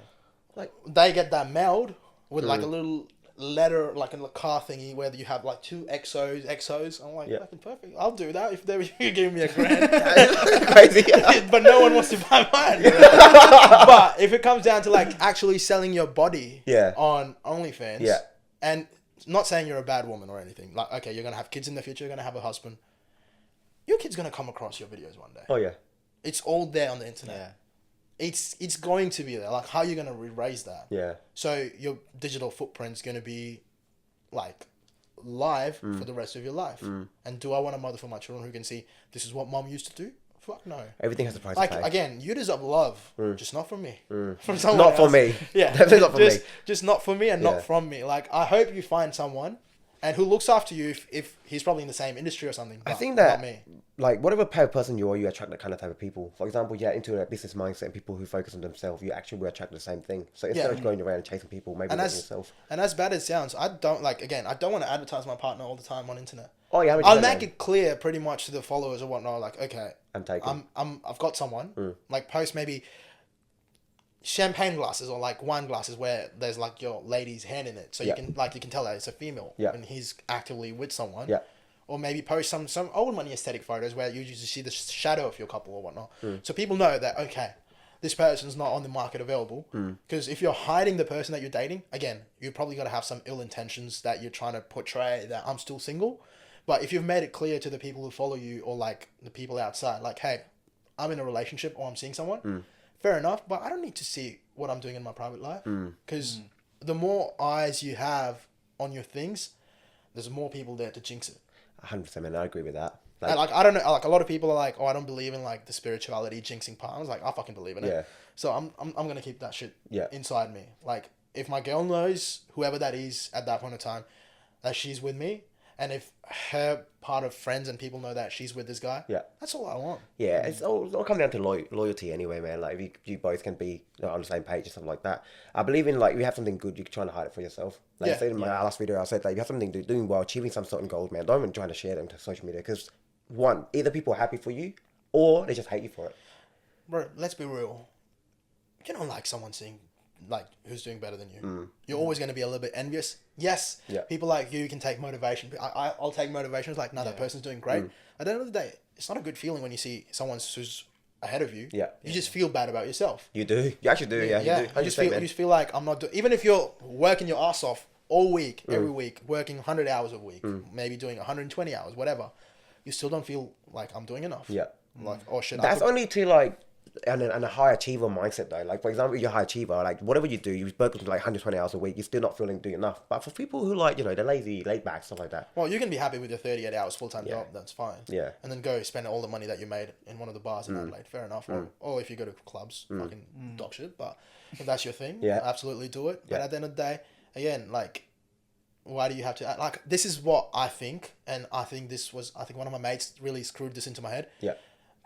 Like, they get that mailed with, like, a little letter, like, in the car thingy where you have, like, 2 XOs. I'm like, fucking perfect. I'll do that if you give me $1,000. Crazy. But no one wants to buy mine. But if it comes down to, like, actually selling your body on OnlyFans, and not saying you're a bad woman or anything. Like, okay, you're going to have kids in the future. You're going to have a husband. Your kid's going to come across your videos one day. Oh, yeah. It's all there on the internet. Yeah. It's going to be there. Like, how are you going to erase that? Yeah. So your digital footprint's going to be, like, live for the rest of your life. And do I want a mother for my children who can see, this is what mom used to do? Fuck no. Everything has a price to pay. Again, you deserve love, just not from me. From someone not else. For me. Yeah. Definitely not for me. Just not for me and not from me. Like, I hope you find someone and who looks after you if he's probably in the same industry or something. I think that, like, whatever type of person you are, you attract that kind of type of people. For example, into a business mindset and people who focus on themselves, you actually will attract the same thing. So instead of going around and chasing people, maybe look at yourself. And as bad as it sounds, I don't want to advertise my partner all the time on internet. Oh yeah, I'll make it clear pretty much to the followers or whatnot. Like, okay, I've got someone. Like, post maybe champagne glasses or like wine glasses where there's like your lady's hand in it, so you can tell that it's a female and he's actively with someone. Yeah. Or maybe post some old money aesthetic photos where you usually see the shadow of your couple or whatnot, so people know that this person's not on the market available. Because if you're hiding the person that you're dating, again, you probably got to have some ill intentions that you're trying to portray that I'm still single. But if you've made it clear to the people who follow you or like the people outside, like, hey, I'm in a relationship or I'm seeing someone, fair enough, but I don't need to see what I'm doing in my private life. Because the more eyes you have on your things, there's more people there to jinx it. 100%, man. I agree with that. And like, I don't know, like a lot of people are like, oh, I don't believe in like the spirituality jinxing part. I was like, I fucking believe in it. Yeah. So I'm going to keep that shit Yeah. inside me. Like, if my girl knows, whoever that is at that point of time, that she's with me, and if her part of friends and people know that she's with this guy, yeah, that's all I want. Yeah, it's all come down to loyalty anyway, man. Like, if you both can be on the same page and stuff like that. I believe in, like, if you have something good, you're trying to hide it for yourself. Like I said in my last video, I said that if you have something doing well, achieving some certain goals, man, don't even try to share them to social media, because one, either people are happy for you or they just hate you for it. Bro, let's be real. You don't like someone seeing like who's doing better than you. You're always going to be a little bit envious. Yes, people like you can take motivation. I'll take motivation. It's like, no, that person's doing great. At the end of the day, it's not a good feeling when you see someone who's ahead of you. You just feel bad about yourself. You do. You actually do. You do. You just feel like I'm not doing. Even if you're working your ass off all week, every week, working 100 hours a week, maybe doing 120 hours, whatever, you still don't feel like I'm doing enough. Like, oh shit. That's only to like. And a high achiever mindset though. Like, for example, you're a high achiever, like whatever you do, you work like 120 hours a week, you're still not feeling doing enough. But for people who, like, you know, they're lazy, laid back, stuff like that. Well, you can be happy with your 38 hours full-time job, that's fine. Yeah. And then go spend all the money that you made in one of the bars in Adelaide, fair enough. Or if you go to clubs, fucking dog shit. But if that's your thing, absolutely do it. But at the end of the day, again, like, why do you have to, like, this is what I think, and I think one of my mates really screwed this into my head. Yeah.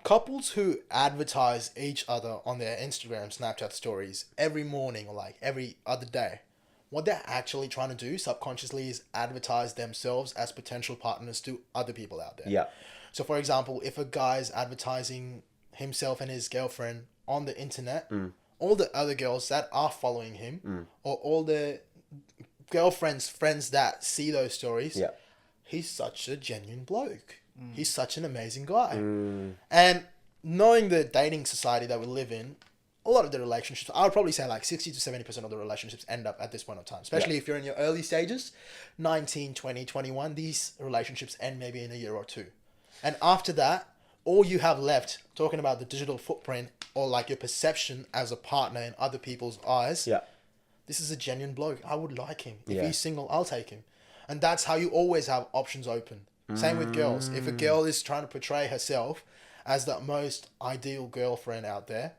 Couples who advertise each other on their Instagram, Snapchat stories every morning or like every other day, what they're actually trying to do subconsciously is advertise themselves as potential partners to other people out there. Yeah. So for example, if a guy's advertising himself and his girlfriend on the internet, all the other girls that are following him, or all the girlfriends' friends that see those stories, he's such a genuine bloke. He's such an amazing guy. And knowing the dating society that we live in, a lot of the relationships, I would probably say like 60 to 70% of the relationships end up at this point of time. Especially if you're in your early stages, 19, 20, 21, these relationships end maybe in a year or two. And after that, all you have left, talking about the digital footprint or like your perception as a partner in other people's eyes, this is a genuine bloke. I would like him. If he's single, I'll take him. And that's how you always have options open. Same with girls. If a girl is trying to portray herself as the most ideal girlfriend out there,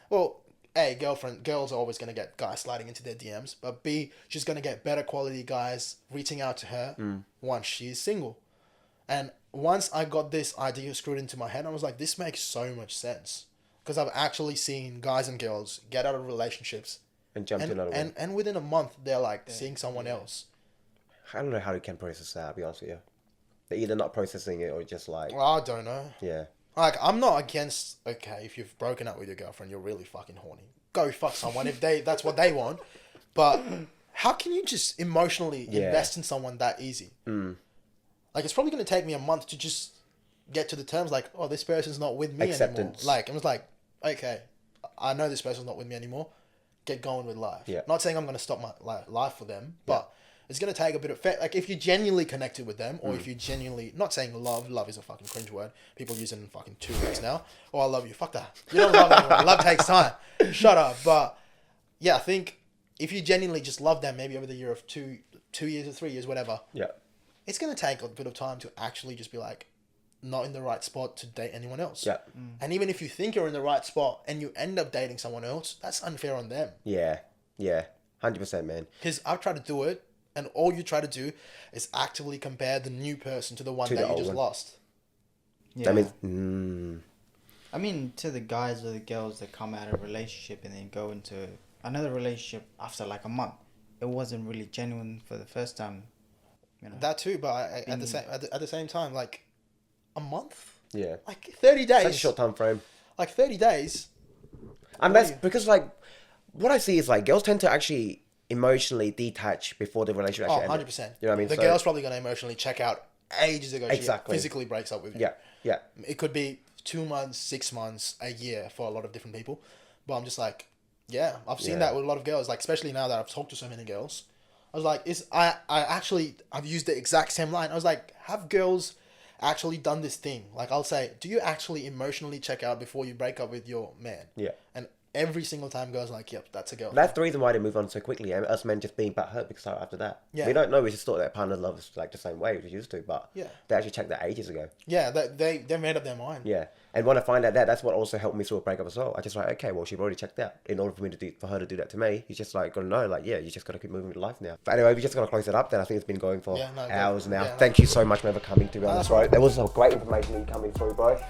well, A, girls are always going to get guys sliding into their DMs, but B, she's going to get better quality guys reaching out to her once she's single. And once I got this idea screwed into my head, I was like, this makes so much sense. Because I've actually seen guys and girls get out of relationships and jump to another one. And within a month, they're like seeing someone else. I don't know how they can process that, I'll be honest with you. They're either not processing it or just like... Well, I don't know. Yeah. Like, I'm not against, okay, if you've broken up with your girlfriend, you're really fucking horny. Go fuck someone if that's what they want. But how can you just emotionally invest in someone that easy? Like, it's probably going to take me a month to just get to the terms like, oh, this person's not with me anymore. Like, I was like, okay, I know this person's not with me anymore. Get going with life. Yeah. Not saying I'm going to stop my life for them, but... It's going to take a bit of... Like, if you genuinely connected with them, or if you genuinely... Not saying love. Love is a fucking cringe word. People use it in fucking 2 weeks now. Oh, I love you. Fuck that. You don't love anyone. Love takes time. Shut up. But, yeah, I think if you genuinely just love them, maybe over the year of 2 years or 3 years, whatever. Yeah. It's going to take a bit of time to actually just be like, not in the right spot to date anyone else. Yeah. And even if you think you're in the right spot and you end up dating someone else, that's unfair on them. Yeah. Yeah. 100%, man. Because I've tried to do it. And all you try to do is actively compare the new person to the one that you just lost. Yeah. That means... I mean, to the guys or the girls that come out of a relationship and then go into another relationship after like a month, it wasn't really genuine for the first time. You know? That too, but at the same time, like a month? Yeah. Like 30 days. Such a short time frame. Like 30 days. And that's because, like, what I see is, like, girls tend to actually... emotionally detach before the relationship actually 100%. ended. You know what I mean? The girl's probably going to emotionally check out ages ago. Exactly. She physically breaks up with you. Yeah, yeah. It could be 2 months, 6 months, a year for a lot of different people. But I'm just like, yeah, I've seen that with a lot of girls. Like, especially now that I've talked to so many girls. I was like, I've used the exact same line. I was like, have girls actually done this thing? Like, I'll say, do you actually emotionally check out before you break up with your man? Yeah. And every single time girls are like, yep, that's a girl. That's the reason why they move on so quickly. And us men just being butthurt because after that. Yeah. We don't know. We just thought that partner loves like the same way we used to, but yeah, they actually checked that ages ago. Yeah, they made up their mind. Yeah, and when I find out that's what also helped me through a breakup as well. I just like, okay, well, she'd already checked that. In order for her to do that to me, you just like gotta know, like, yeah, you just gotta keep moving with life now. But anyway, we just gotta close it up. Then I think it's been going for hours now. Yeah, thank you so much, man, for coming to be honest, bro. There was some great information coming through, bro.